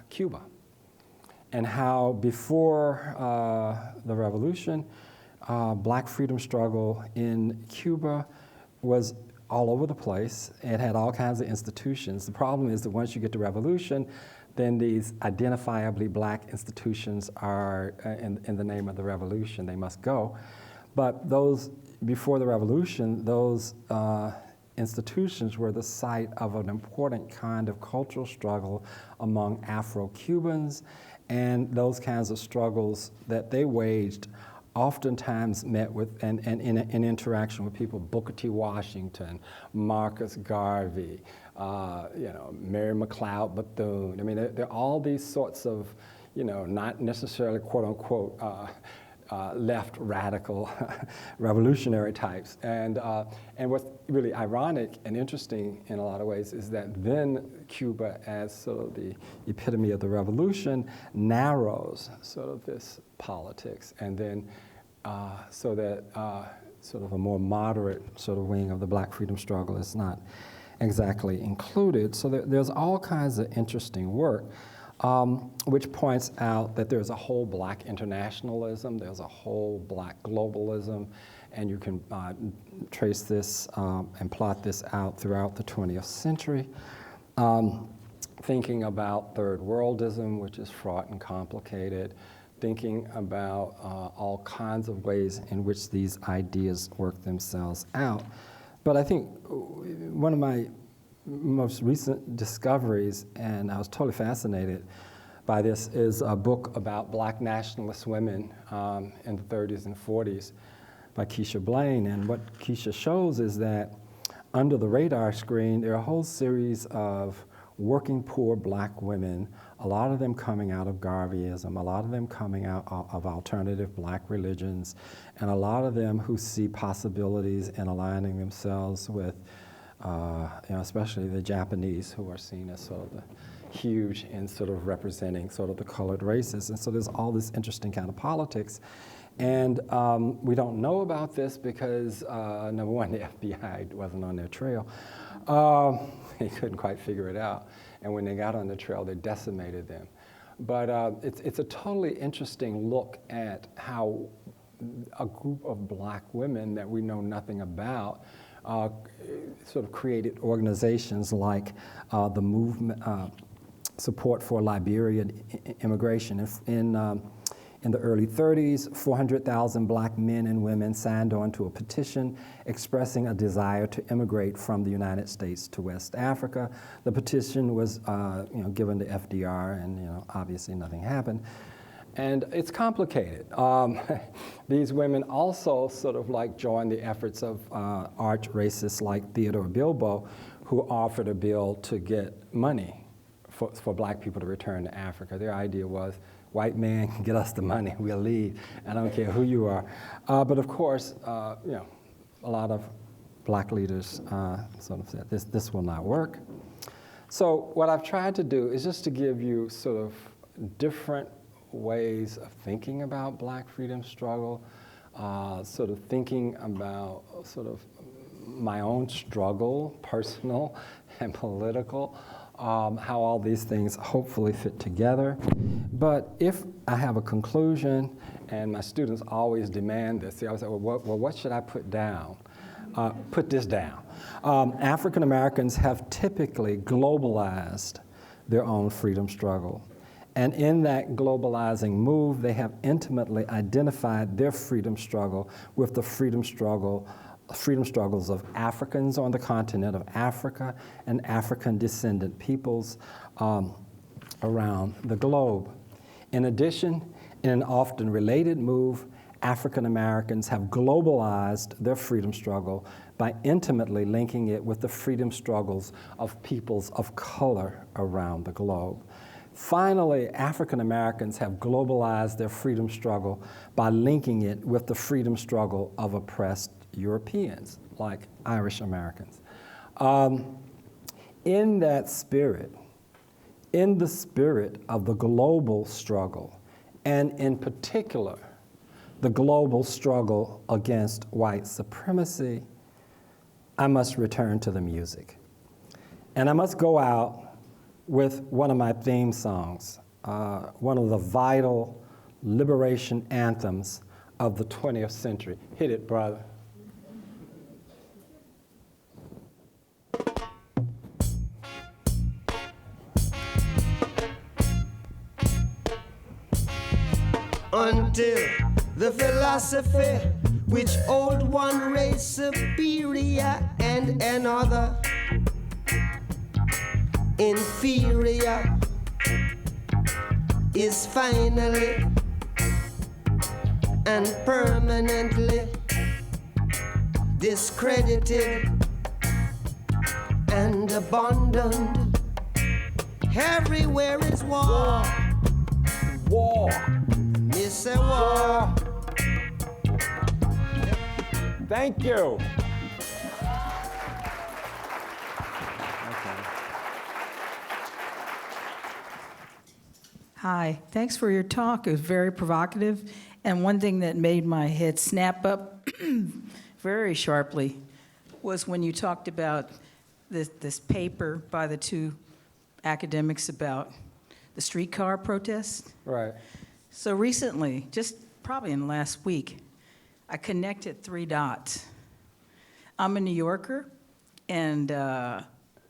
Cuba. And how before the revolution, black freedom struggle in Cuba was all over the place. It had all kinds of institutions. The problem is that once you get to revolution, then these identifiably black institutions are in the name of the revolution. They must go. But those, before the revolution, those institutions were the site of an important kind of cultural struggle among Afro-Cubans, and those kinds of struggles that they waged oftentimes met with, and in interaction with people, Booker T. Washington, Marcus Garvey, Mary McLeod Bethune. I mean, there are all these sorts of, not necessarily quote unquote left radical revolutionary types. And what's really ironic and interesting in a lot of ways is that then Cuba, as sort of the epitome of the revolution, narrows sort of this politics, and then so that sort of a more moderate sort of wing of the black freedom struggle is not exactly included. So there's all kinds of interesting work which points out that there's a whole black internationalism, there's a whole black globalism, and you can trace this and plot this out throughout the 20th century. Thinking about third worldism, which is fraught and complicated, thinking about all kinds of ways in which these ideas work themselves out. But I think one of my most recent discoveries, and I was totally fascinated by this is a book about black nationalist women in the 30s and 40s by Keisha Blaine. And what Keisha shows is that under the radar screen, there are a whole series of working poor black women, a lot of them coming out of Garveyism, a lot of them coming out of alternative black religions, and a lot of them who see possibilities in aligning themselves with, especially the Japanese, who are seen as sort of the huge in sort of representing sort of the colored races. And so there's all this interesting kind of politics. And we don't know about this because, number one, the FBI wasn't on their trail. They couldn't quite figure it out. And when they got on the trail, they decimated them. But it's a totally interesting look at how a group of black women that we know nothing about sort of created organizations like the movement, support for Liberian immigration. In the early 30s, 400,000 black men and women signed on to a petition expressing a desire to immigrate from the United States to West Africa. The petition was given to FDR, and obviously nothing happened. And it's complicated. These women also sort of like joined the efforts of arch racists like Theodore Bilbo, who offered a bill to get money for black people to return to Africa. Their idea was, white man can get us the money, we'll leave. I don't care who you are. But of course, a lot of black leaders sort of said, this will not work. So what I've tried to do is just to give you sort of different ways of thinking about black freedom struggle, sort of thinking about sort of my own struggle, personal and political, how all these things hopefully fit together. But if I have a conclusion, and my students always demand this, they always say, well, what should I put down? Put this down. African Americans have typically globalized their own freedom struggle. And in that globalizing move, they have intimately identified their freedom struggle with the freedom struggles of Africans on the continent of Africa and African descendant peoples around the globe. In addition, in an often related move, African Americans have globalized their freedom struggle by intimately linking it with the freedom struggles of peoples of color around the globe. Finally, African Americans have globalized their freedom struggle by linking it with the freedom struggle of oppressed Europeans, like Irish Americans. In that spirit, in the spirit of the global struggle, and in particular, the global struggle against white supremacy, I must return to the music. And I must go out with one of my theme songs, one of the vital liberation anthems of the 20th century. Hit it, brother. Until the philosophy which hold one race superior and another inferior is finally and permanently discredited and abandoned. Everywhere is war. War. It's a war. Thank you. Hi, thanks for your talk. It was very provocative. And one thing that made my head snap up very sharply was when you talked about this paper by the two academics about the streetcar protests. Right. So recently, just probably in the last week, I connected 3 dots. I'm a New Yorker, and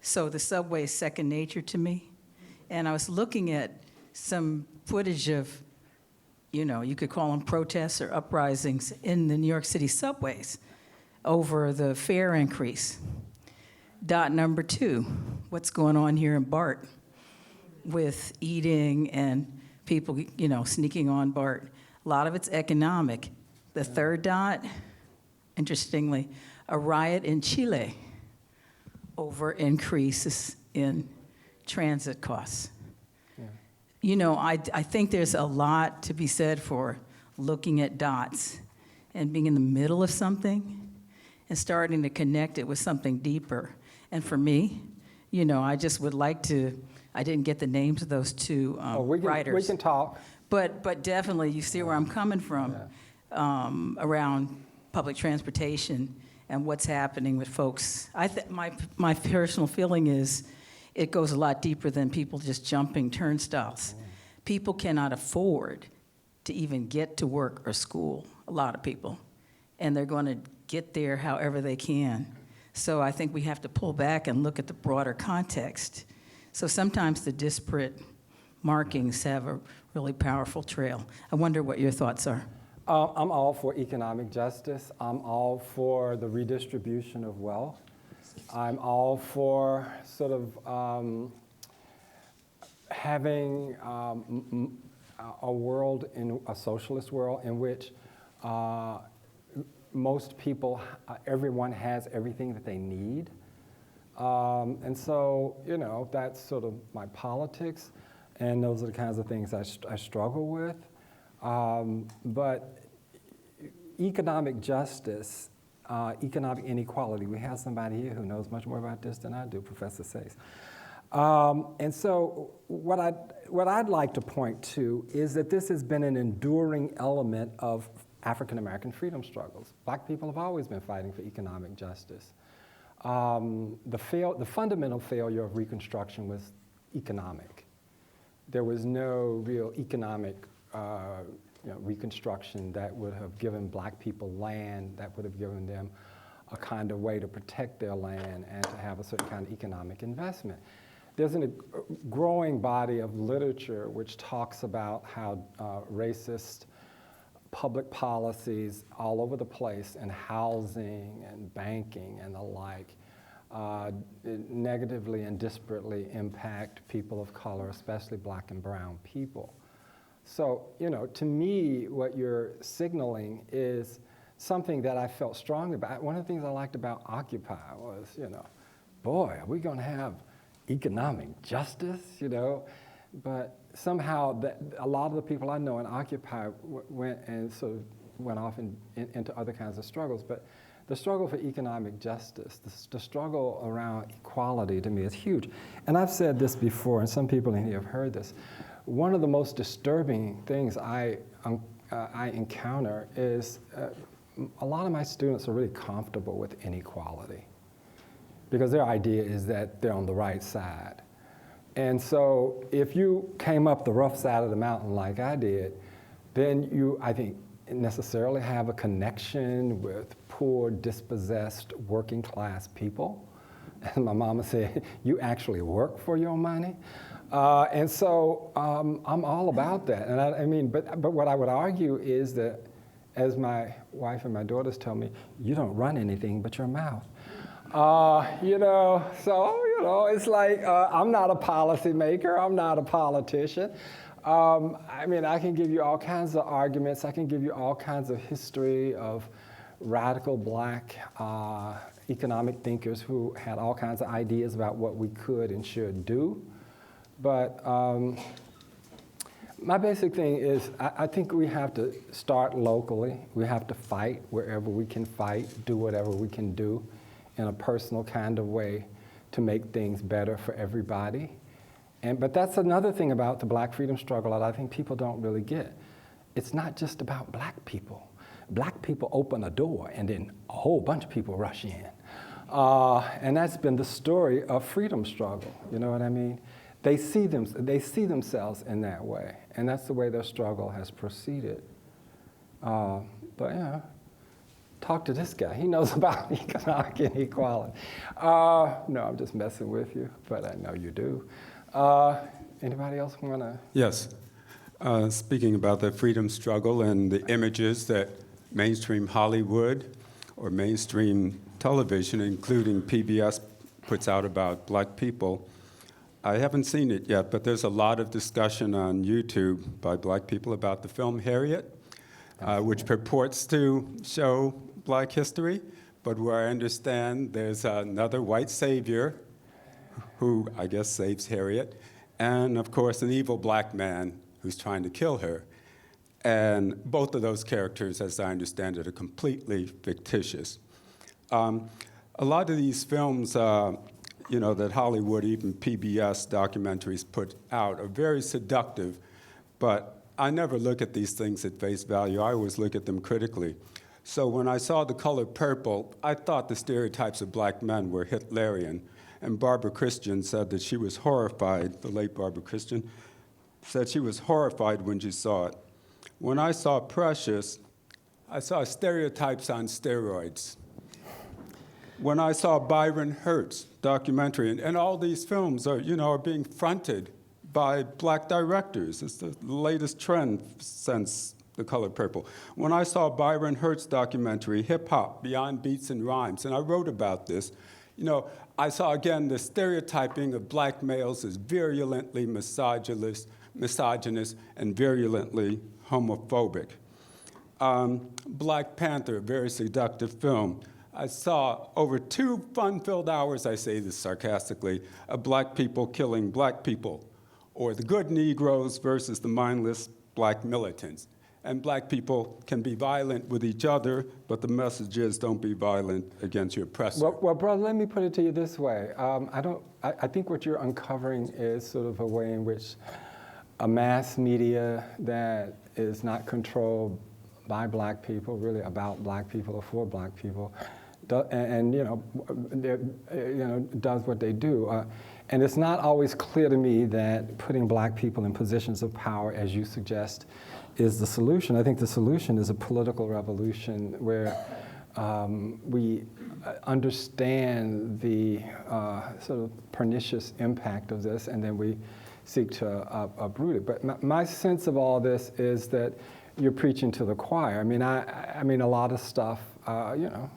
so the subway is second nature to me. And I was looking at some footage of, you could call them protests or uprisings in the New York City subways over the fare increase. Dot number 2, what's going on here in BART? with eating and people, sneaking on BART. A lot of it's economic. The third dot, interestingly, a riot in Chile over increases in transit costs. Yeah. I think there's a lot to be said for looking at dots and being in the middle of something and starting to connect it with something deeper. And for me, I just would like to, I didn't get the names of those two writers. We can talk. But definitely, you see where I'm coming from around public transportation and what's happening with folks. My personal feeling is it goes a lot deeper than people just jumping turnstiles. People cannot afford to even get to work or school, a lot of people, and they're going to get there however they can. So I think we have to pull back and look at the broader context. So sometimes the disparate markings have a really powerful trail. I wonder what your thoughts are. I'm all for economic justice. I'm all for the redistribution of wealth. I'm all for sort of having a world, a socialist world, in which most people, everyone has everything that they need. And so, that's sort of my politics, and those are the kinds of things I struggle with. But economic justice, economic inequality, we have somebody here who knows much more about this than I do, Professor Sayce. And so what I'd like to point to is that this has been an enduring element of African American freedom struggles. Black people have always been fighting for economic justice. The fundamental failure of Reconstruction was economic. There was no real economic Reconstruction that would have given Black people land, that would have given them a kind of way to protect their land and to have a certain kind of economic investment. There's a growing body of literature which talks about how racist public policies all over the place in housing and banking and the like negatively and disparately impact people of color, especially Black and brown people. So, to me, what you're signaling is something that I felt strongly about. One of the things I liked about Occupy was, boy, are we going to have economic justice, But somehow a lot of the people I know in Occupy went off into other kinds of struggles. But the struggle for economic justice, the struggle around equality, to me, is huge. And I've said this before, and some people in here have heard this. One of the most disturbing things I encounter is a lot of my students are really comfortable with inequality because their idea is that they're on the right side. And so if you came up the rough side of the mountain like I did, then you, I think, necessarily have a connection with poor, dispossessed, working class people. And my mama said, you actually work for your money? And so I'm all about that. And but what I would argue is that, as my wife and my daughters tell me, you don't run anything but your mouth. It's like I'm not a policymaker, I'm not a politician. I can give you all kinds of arguments, I can give you all kinds of history of radical Black economic thinkers who had all kinds of ideas about what we could and should do. But my basic thing is I think we have to start locally. We have to fight wherever we can fight, do whatever we can do in a personal kind of way to make things better for everybody. But that's another thing about the Black freedom struggle that I think people don't really get. It's not just about Black people. Black people open a door and then a whole bunch of people rush in. And that's been the story of freedom struggle, you know what I mean? They see themselves in that way, and that's the way their struggle has proceeded. Talk to this guy. He knows about economic inequality. No, I'm just messing with you, but I know you do. Anybody else want to? Yes. Speaking about the freedom struggle and the images that mainstream Hollywood or mainstream television, including PBS, puts out about Black people, I haven't seen it yet, but there's a lot of discussion on YouTube by black people about the film Harriet, which purports to show black history, but where I understand there's another white savior who I guess saves Harriet, and of course an evil black man who's trying to kill her. And both of those characters, as I understand it, are completely fictitious. A lot of these films, that Hollywood, even PBS documentaries put out are very seductive, but I never look at these things at face value. I always look at them critically. So when I saw The Color Purple, I thought the stereotypes of black men were Hitlerian. And Barbara Christian said that she was horrified, the late Barbara Christian, said she was horrified when she saw it. When I saw Precious, I saw stereotypes on steroids. When I saw Byron Hurt's documentary, and all these films are being fronted by black directors. It's the latest trend since The Color Purple. When I saw Byron Hurt's documentary, Hip Hop, Beyond Beats and Rhymes, and I wrote about this, I saw again the stereotyping of black males as virulently misogynist and virulently homophobic. Black Panther, a very seductive film. I saw over 2 fun-filled hours, I say this sarcastically, of black people killing black people, or the good Negroes versus the mindless black militants. And black people can be violent with each other, but the message is don't be violent against your oppressor. Well, brother, let me put it to you this way. I think what you're uncovering is sort of a way in which a mass media that is not controlled by black people, really about black people or for black people, does what they do. And it's not always clear to me that putting black people in positions of power, as you suggest, is the solution. I think the solution is a political revolution where we understand the sort of pernicious impact of this, and then we seek to uproot it. But my sense of all this is that you're preaching to the choir. I mean, a lot of stuff, awful.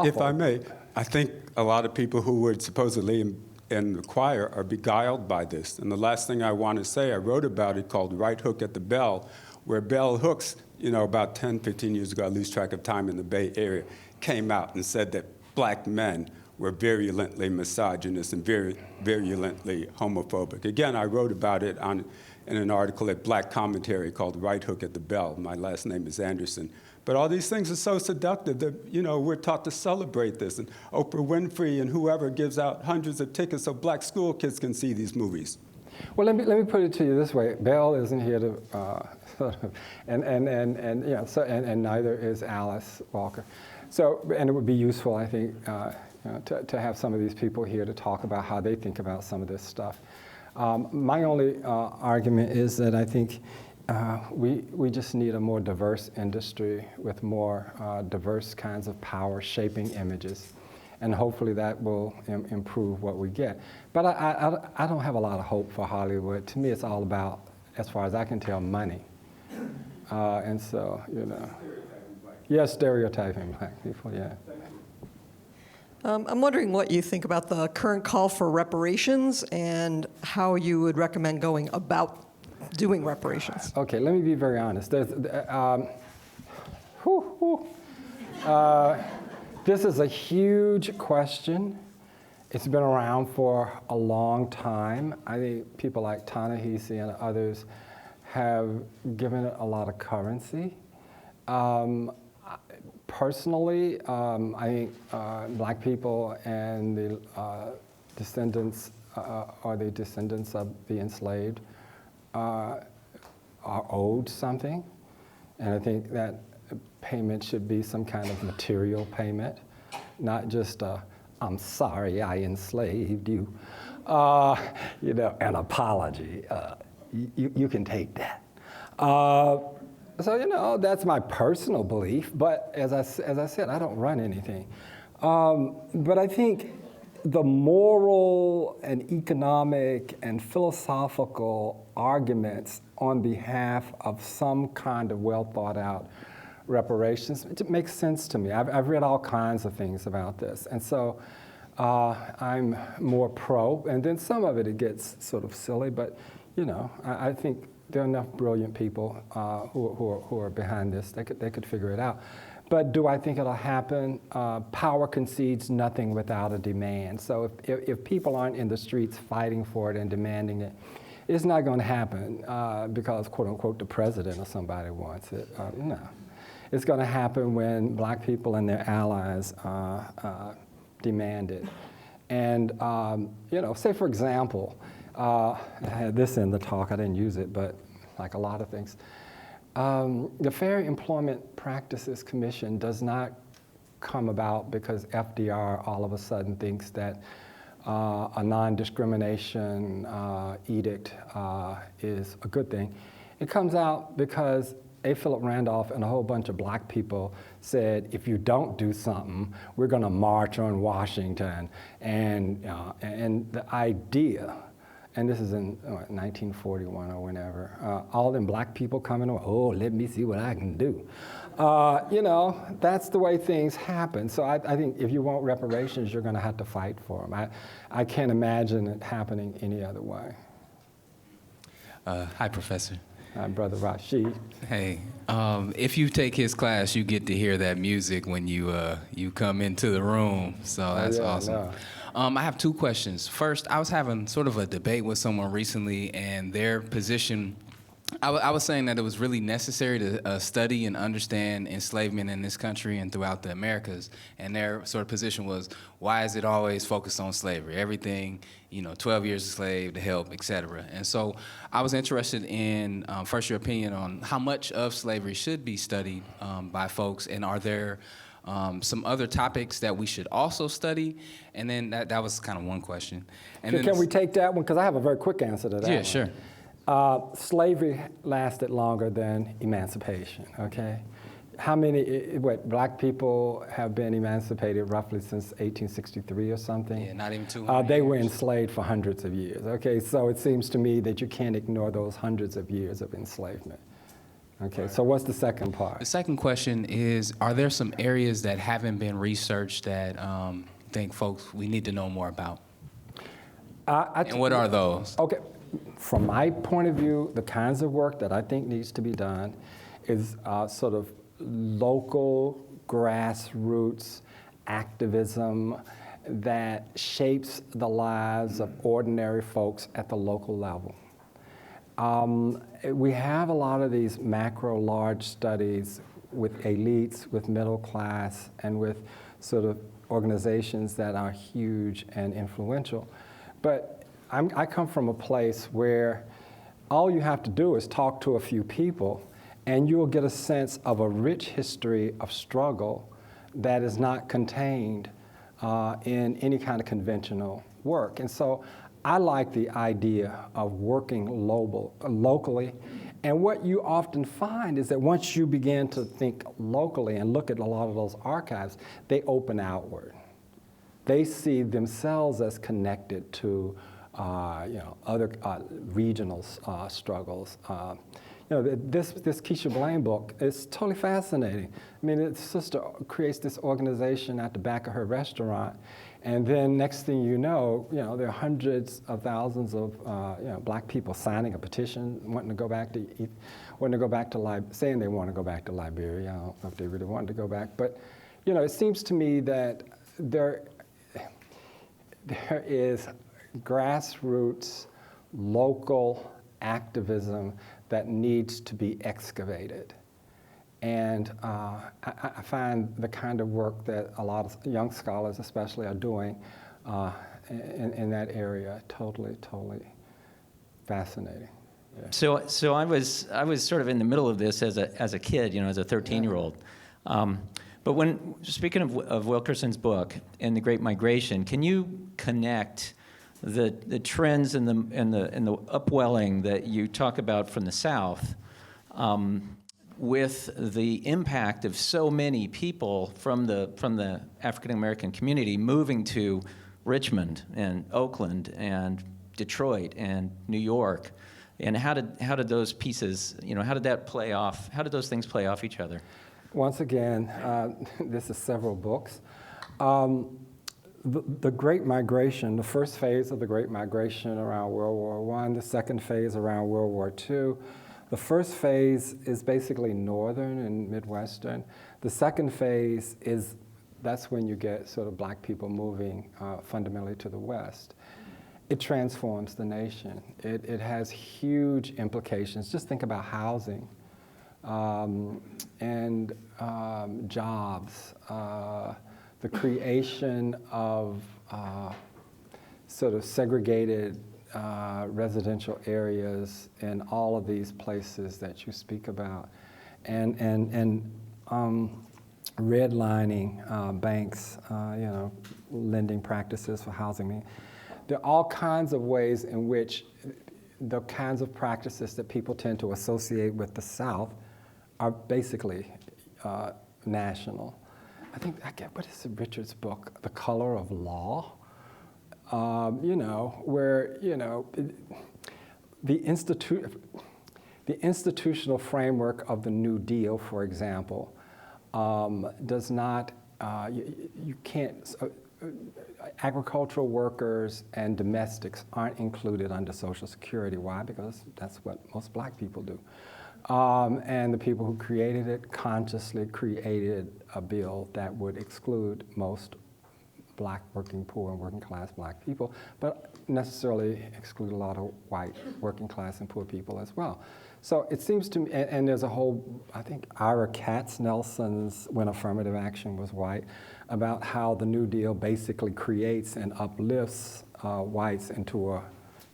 If I may, I think a lot of people who were supposedly in the choir are beguiled by this. And the last thing I want to say, I wrote about it called Right Hook at the Bell, where Bell Hooks, about 10, 15 years ago, I lose track of time in the Bay Area, came out and said that black men were virulently misogynist and virulently homophobic. Again, I wrote about it in an article at Black Commentary called Right Hook at the Bell. My last name is Anderson. But all these things are so seductive that, we're taught to celebrate this. And Oprah Winfrey and whoever gives out hundreds of tickets so black school kids can see these movies. Well, let me put it to you this way. Bell isn't here to and neither is Alice Walker. So, and it would be useful, I think, to have some of these people here to talk about how they think about some of this stuff. My only argument is that I think we just need a more diverse industry with more diverse kinds of power shaping images, and hopefully that will improve what we get. But I don't have a lot of hope for Hollywood. To me, it's all about, as far as I can tell, money. And so, stereotyping black people, yeah. I'm wondering what you think about the current call for reparations and how you would recommend going about doing reparations. Okay, let me be very honest. This is a huge question. It's been around for a long time. I think people like Ta-Nehisi and others have given it a lot of currency. Personally, I think black people and the descendants or the descendants of the enslaved are owed something, and I think that payment should be some kind of material payment, not just I'm sorry I enslaved you, an apology. You can take that. So, that's my personal belief, but as I said, I don't run anything. But I think the moral and economic and philosophical arguments on behalf of some kind of well thought out reparations, it makes sense to me. I've read all kinds of things about this. And so I'm more pro, and then some of it gets sort of silly, but you know, I think there are enough brilliant people who are behind this. They could figure it out. But do I think it'll happen? Power concedes nothing without a demand. So if people aren't in the streets fighting for it and demanding it, it's not going to happen because, quote unquote, the president or somebody wants it. No. It's going to happen when black people and their allies demand it. And, you know, say for example, I had this in the talk, I didn't use it, but like a lot of things. The Fair Employment Practices Commission does not come about because FDR all of a sudden thinks that a non-discrimination edict is a good thing. It comes out because A. Philip Randolph and a whole bunch of black people said, if you don't do something, we're going to march on Washington. And the idea, and this is in 1941 or whenever, all them black people coming, oh, let me see what I can do. You know, that's the way things happen. So I think if you want reparations, you're going to have to fight for them. I can't imagine it happening any other way. Hi, Professor. Hi, Brother Rashid. Hey, if you take his class, you get to hear that music when you come into the room. So that's awesome. I have two questions. First, I was having sort of a debate with someone recently, and their position, I was saying that it was really necessary to study and understand enslavement in this country and throughout the Americas. And their sort of position was, why is it always focused on slavery? Everything, you know, 12 years a slave, to help, et cetera. And so I was interested in, first, your opinion on how much of slavery should be studied by folks, and are there some other topics that we should also study? And then that was kind of one question. And then can we take that one? Because I have a very quick answer to that. Yeah, sure. Slavery lasted longer than emancipation, okay? How many, black people have been emancipated roughly since 1863 or something? Yeah, not even 200 They were years. enslaved for hundreds of years, okay? So it seems to me that you can't ignore those hundreds of years of enslavement. Okay, so what's the second part? The second question is, are there some areas that haven't been researched that think folks we need to know more about? And what are those? Okay, from my point of view, the kinds of work that I think needs to be done is sort of local grassroots activism that shapes the lives of ordinary folks at the local level. We have a lot of these macro large studies with elites, with middle class, and with sort of organizations that are huge and influential. But I come from a place where all you have to do is talk to a few people and you'll get a sense of a rich history of struggle that is not contained in any kind of conventional work. And so I like the idea of working locally. And what you often find is that once you begin to think locally and look at a lot of those archives, they open outward. They see themselves as connected to other regional struggles. This Keisha Blaine book is totally fascinating. I mean, the sister creates this organization at the back of her restaurant, and then next thing you know, there are hundreds of thousands of black people signing a petition, wanting to go back to saying they want to go back to Liberia. I don't know if they really wanted to go back, but it seems to me that there is grassroots, local activism that needs to be excavated. And I find the kind of work that a lot of young scholars especially are doing in that area totally fascinating. Yeah. So I was sort of in the middle of this as a kid, as a 13-year-old. But when speaking of Wilkerson's book and the Great Migration, can you connect the trends and the upwelling that you talk about from the South with the impact of so many people from the African American community moving to Richmond and Oakland and Detroit and New York, and how did those pieces, how did that play off? How did those things play off each other? Once again, this is several books. the Great Migration, the first phase of the Great Migration around World War I, the second phase around World War II. The first phase is basically northern and Midwestern. The second phase that's when you get sort of black people moving fundamentally to the West. It transforms the nation. It has huge implications. Just think about housing and jobs, the creation of sort of segregated residential areas in all of these places that you speak about, and redlining banks, lending practices for housing. There are all kinds of ways in which the kinds of practices that people tend to associate with the South are basically national. I get, what is Richard's book, The Color of Law? Where, the institutional framework of the New Deal, for example, does not, you can't, agricultural workers and domestics aren't included under Social Security. Why? Because that's what most black people do. And the people who created it consciously created a bill that would exclude most black working poor and working class black people, but necessarily exclude a lot of white working class and poor people as well. So it seems to me, and there's a whole, I think Ira Katznelson's When Affirmative Action Was White, about how the New Deal basically creates and uplifts whites into a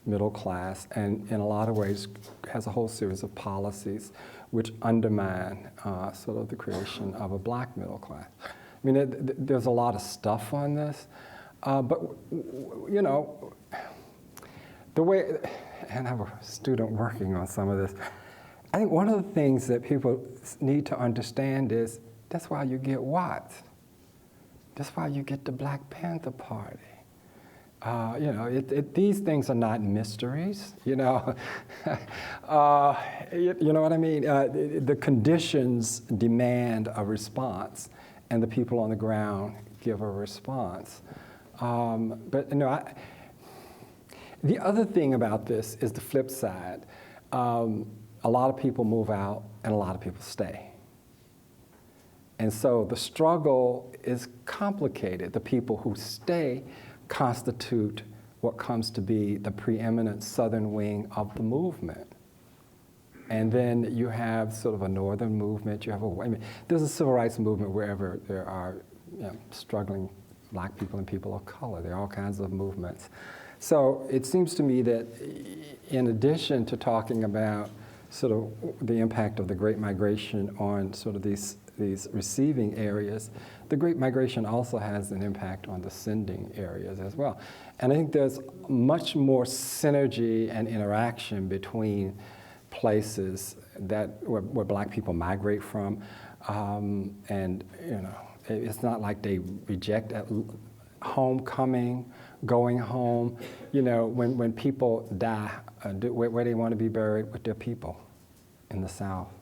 middle class, and in a lot of ways has a whole series of policies which undermine sort of the creation of a black middle class. I mean, there's a lot of stuff on this, but the way, and I have a student working on some of this, I think one of the things that people need to understand is that's why you get what? That's why you get the Black Panther Party. These things are not mysteries, you know what I mean? The conditions demand a response, and the people on the ground give a response. The other thing about this is the flip side. A lot of people move out, and a lot of people stay. And so the struggle is complicated. The people who stay constitute what comes to be the preeminent southern wing of the movement. And then you have sort of a northern movement. There's a civil rights movement wherever there are struggling black people and people of color. There are all kinds of movements. So it seems to me that in addition to talking about sort of the impact of the Great Migration on sort of these receiving areas, the Great Migration also has an impact on the sending areas as well. And I think there's much more synergy and interaction between places where black people migrate from, and it's not like they reject homecoming, going home. When people die, where they want to be buried with their people in the South.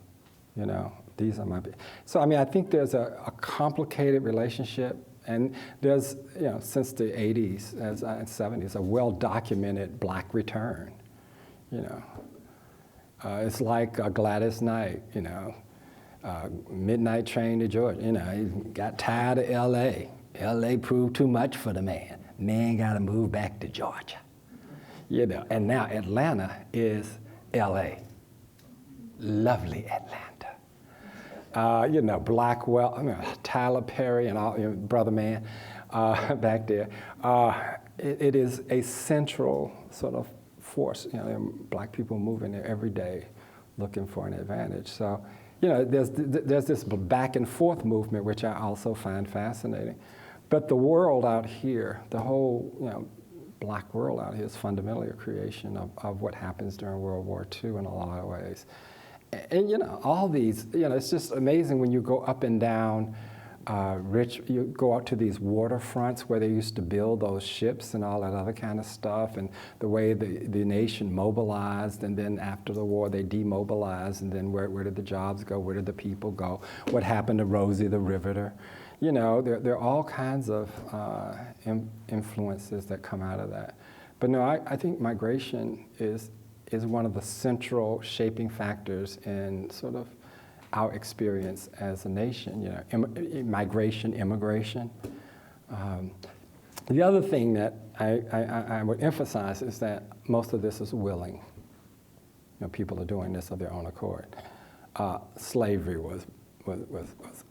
These are my. So I think there's a complicated relationship, and there's since the 80s and 70s a well-documented black return. It's like Gladys Knight. Midnight train to Georgia. He got tired of L.A. L.A. proved too much for the man. Man got to move back to Georgia. And now Atlanta is L.A. Lovely Atlanta. Blackwell, Tyler Perry and all, brother man back there. It is a central sort of force. Black people moving there every day looking for an advantage. So, there's this back and forth movement, which I also find fascinating. But the world out here, the whole, black world out here is fundamentally a creation of what happens during World War II in a lot of ways. And all these, it's just amazing when you go up and down you go out to these waterfronts where they used to build those ships and all that other kind of stuff, and the way the nation mobilized, and then after the war they demobilized, and then where did the jobs go? Where did the people go? What happened to Rosie the Riveter? there are all kinds of influences that come out of that. But no, I think migration is one of the central shaping factors in sort of our experience as a nation, migration, immigration. The other thing that I would emphasize is that most of this is willing. People are doing this of their own accord. Slavery was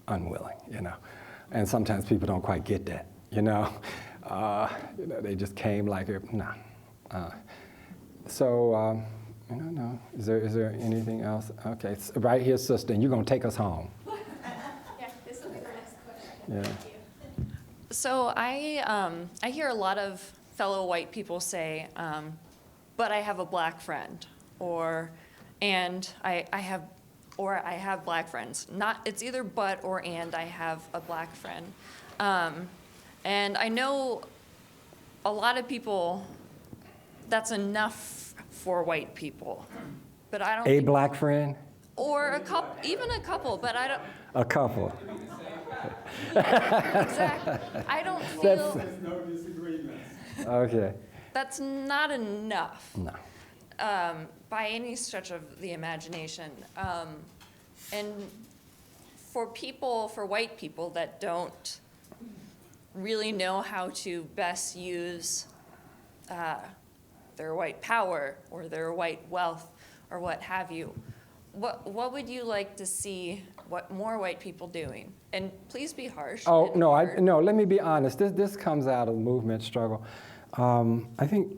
unwilling, and sometimes people don't quite get that, they just came like, nah. So, no. Is there anything else? Okay, right here, sister, and you're gonna take us home. Yeah, this will be the next question. Yeah. Thank you. So I hear a lot of fellow white people say, but I have a black friend, I have black friends. It's either but or and I have a black friend. And I know a lot of people, that's enough for white people, but I don't think, black friend? or a couple, even a couple, but I don't. A couple. Exactly. I don't feel There's no disagreement. Okay. that's not enough. No. By any stretch of the imagination. And for white people that don't really know how to best use their white power or their white wealth or what have you, what would you like to see more white people doing? And please be harsh. Oh, no, let me be honest. This comes out of movement struggle. I think,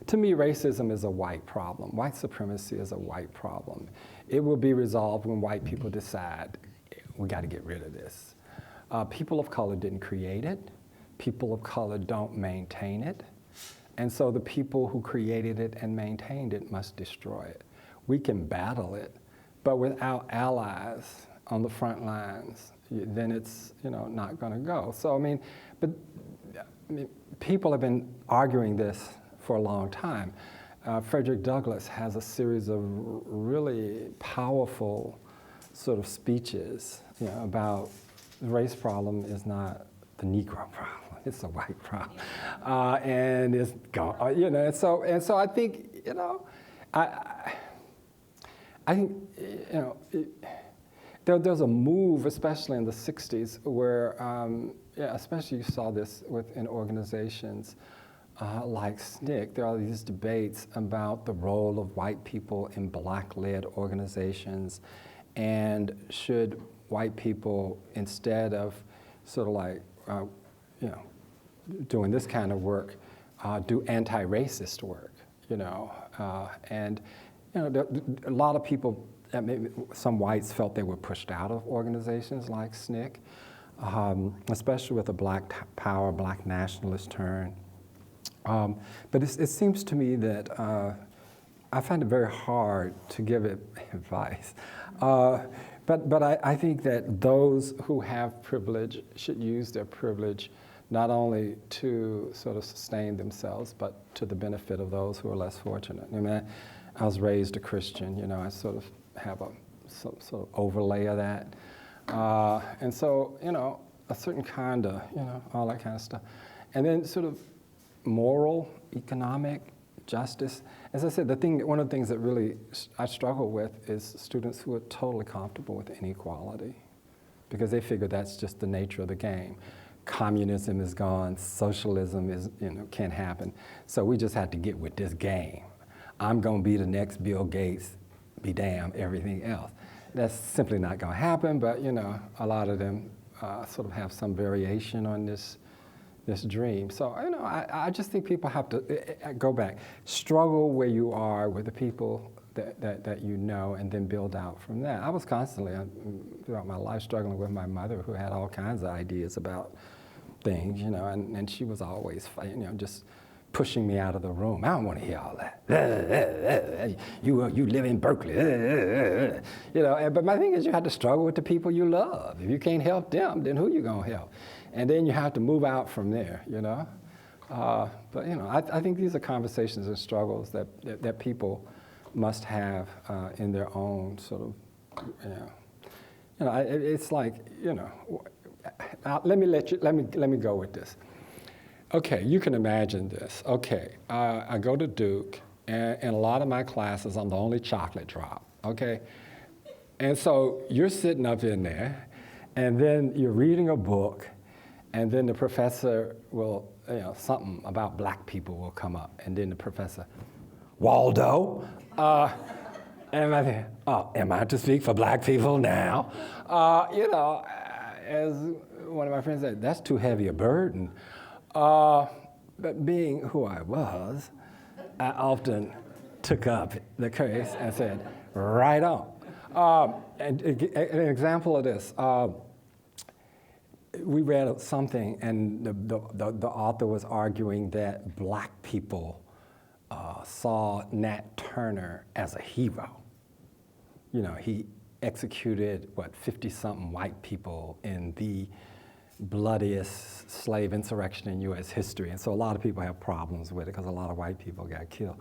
to me, racism is a white problem. White supremacy is a white problem. It will be resolved when white people decide, we got to get rid of this. People of color didn't create it. People of color don't maintain it. And so the people who created it and maintained it must destroy it. We can battle it, but without allies on the front lines, then it's not going to go. So people have been arguing this for a long time. Frederick Douglass has a series of really powerful sort of speeches about the race problem is not the Negro problem. It's a white problem, and it's gone. And so I think I think there's a move, especially in the '60s, where especially you saw this within organizations like SNCC. There are these debates about the role of white people in black-led organizations, and should white people, instead of sort of like doing this kind of work, do anti-racist work, and a lot of people, maybe some whites felt they were pushed out of organizations like SNCC, especially with a black power, black nationalist turn. But it seems to me that I find it very hard to give it advice. But I think that those who have privilege should use their privilege not only to sort of sustain themselves, but to the benefit of those who are less fortunate. I was raised a Christian, I sort of have some sort of overlay of that. And so, a certain kind of, all that kind of stuff. And then sort of moral, economic, justice. As I said, one of the things that really I struggle with is students who are totally comfortable with inequality, because they figure that's just the nature of the game. Communism is gone, socialism is, can't happen. So we just have to get with this game. I'm gonna be the next Bill Gates, be damned, everything else. That's simply not gonna happen, but a lot of them sort of have some variation on this dream. So, I just think people have to go back, struggle where you are with the people that you know, and then build out from that. I was constantly, throughout my life, struggling with my mother, who had all kinds of ideas about things, and she was always, just pushing me out of the room. I don't want to hear all that. You live in Berkeley. But my thing is, you have to struggle with the people you love. If you can't help them, then who you gonna help? And then you have to move out from there, But I think these are conversations and struggles that people must have in their own sort of, it's like, let me go with this. Okay, you can imagine this. Okay, I go to Duke, and in a lot of my classes, I'm the only chocolate drop, okay? And so you're sitting up in there, and then you're reading a book, and then the professor will, something about black people will come up, and then the professor, Waldo, and I think, am I to speak for black people now? As one of my friends said, that's too heavy a burden. But being who I was, I often took up the case and said, right on. And an example of this, we read something, and the author was arguing that black people saw Nat Turner as a hero. He executed, 50-something white people in the bloodiest slave insurrection in U.S. history. And so a lot of people have problems with it because a lot of white people got killed.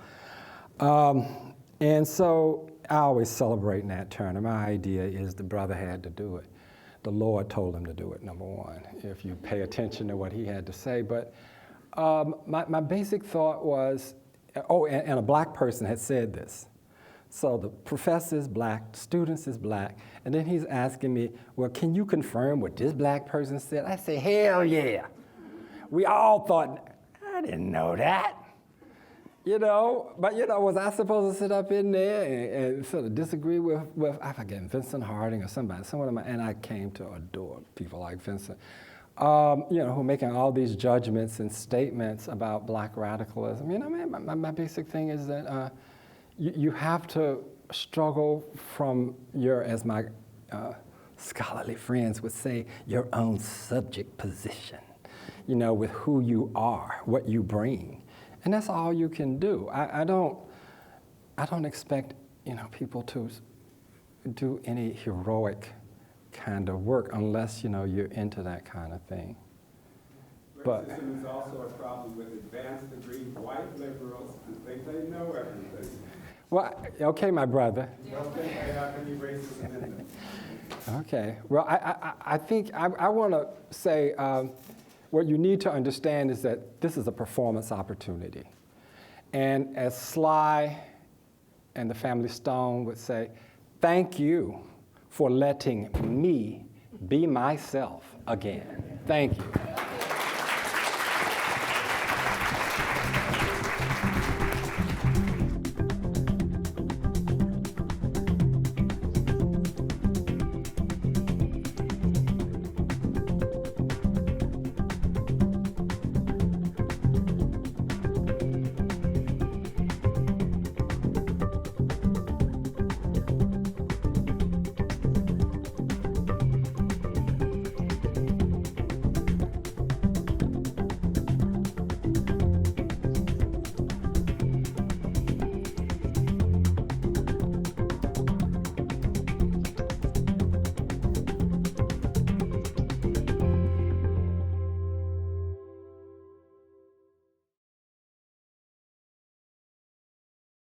And so I always celebrate Nat Turner. My idea is the brother had to do it. The Lord told him to do it, number one, if you pay attention to what he had to say. But my basic thought was, and a black person had said this. So the professor is black, the students is black, and then he's asking me, well, can you confirm what this black person said? I say, hell yeah. We all thought, I didn't know that. But was I supposed to sit up in there and sort of disagree with I forget, Vincent Harding or someone and I came to adore people like Vincent, who are making all these judgments and statements about black radicalism. My basic thing is that you have to struggle from your, as my scholarly friends would say, your own subject position, with who you are, what you bring. And that's all you can do. I don't expect, people to do any heroic kind of work unless, you're into that kind of thing. But racism is also a problem with advanced degree white liberals who think they know everything. Well, okay, my brother. Don't think they have any racism in them. Okay. Well, I think I want to say what you need to understand is that this is a performance opportunity. And as Sly and the Family Stone would say, thank you for letting me be myself again. Thank you.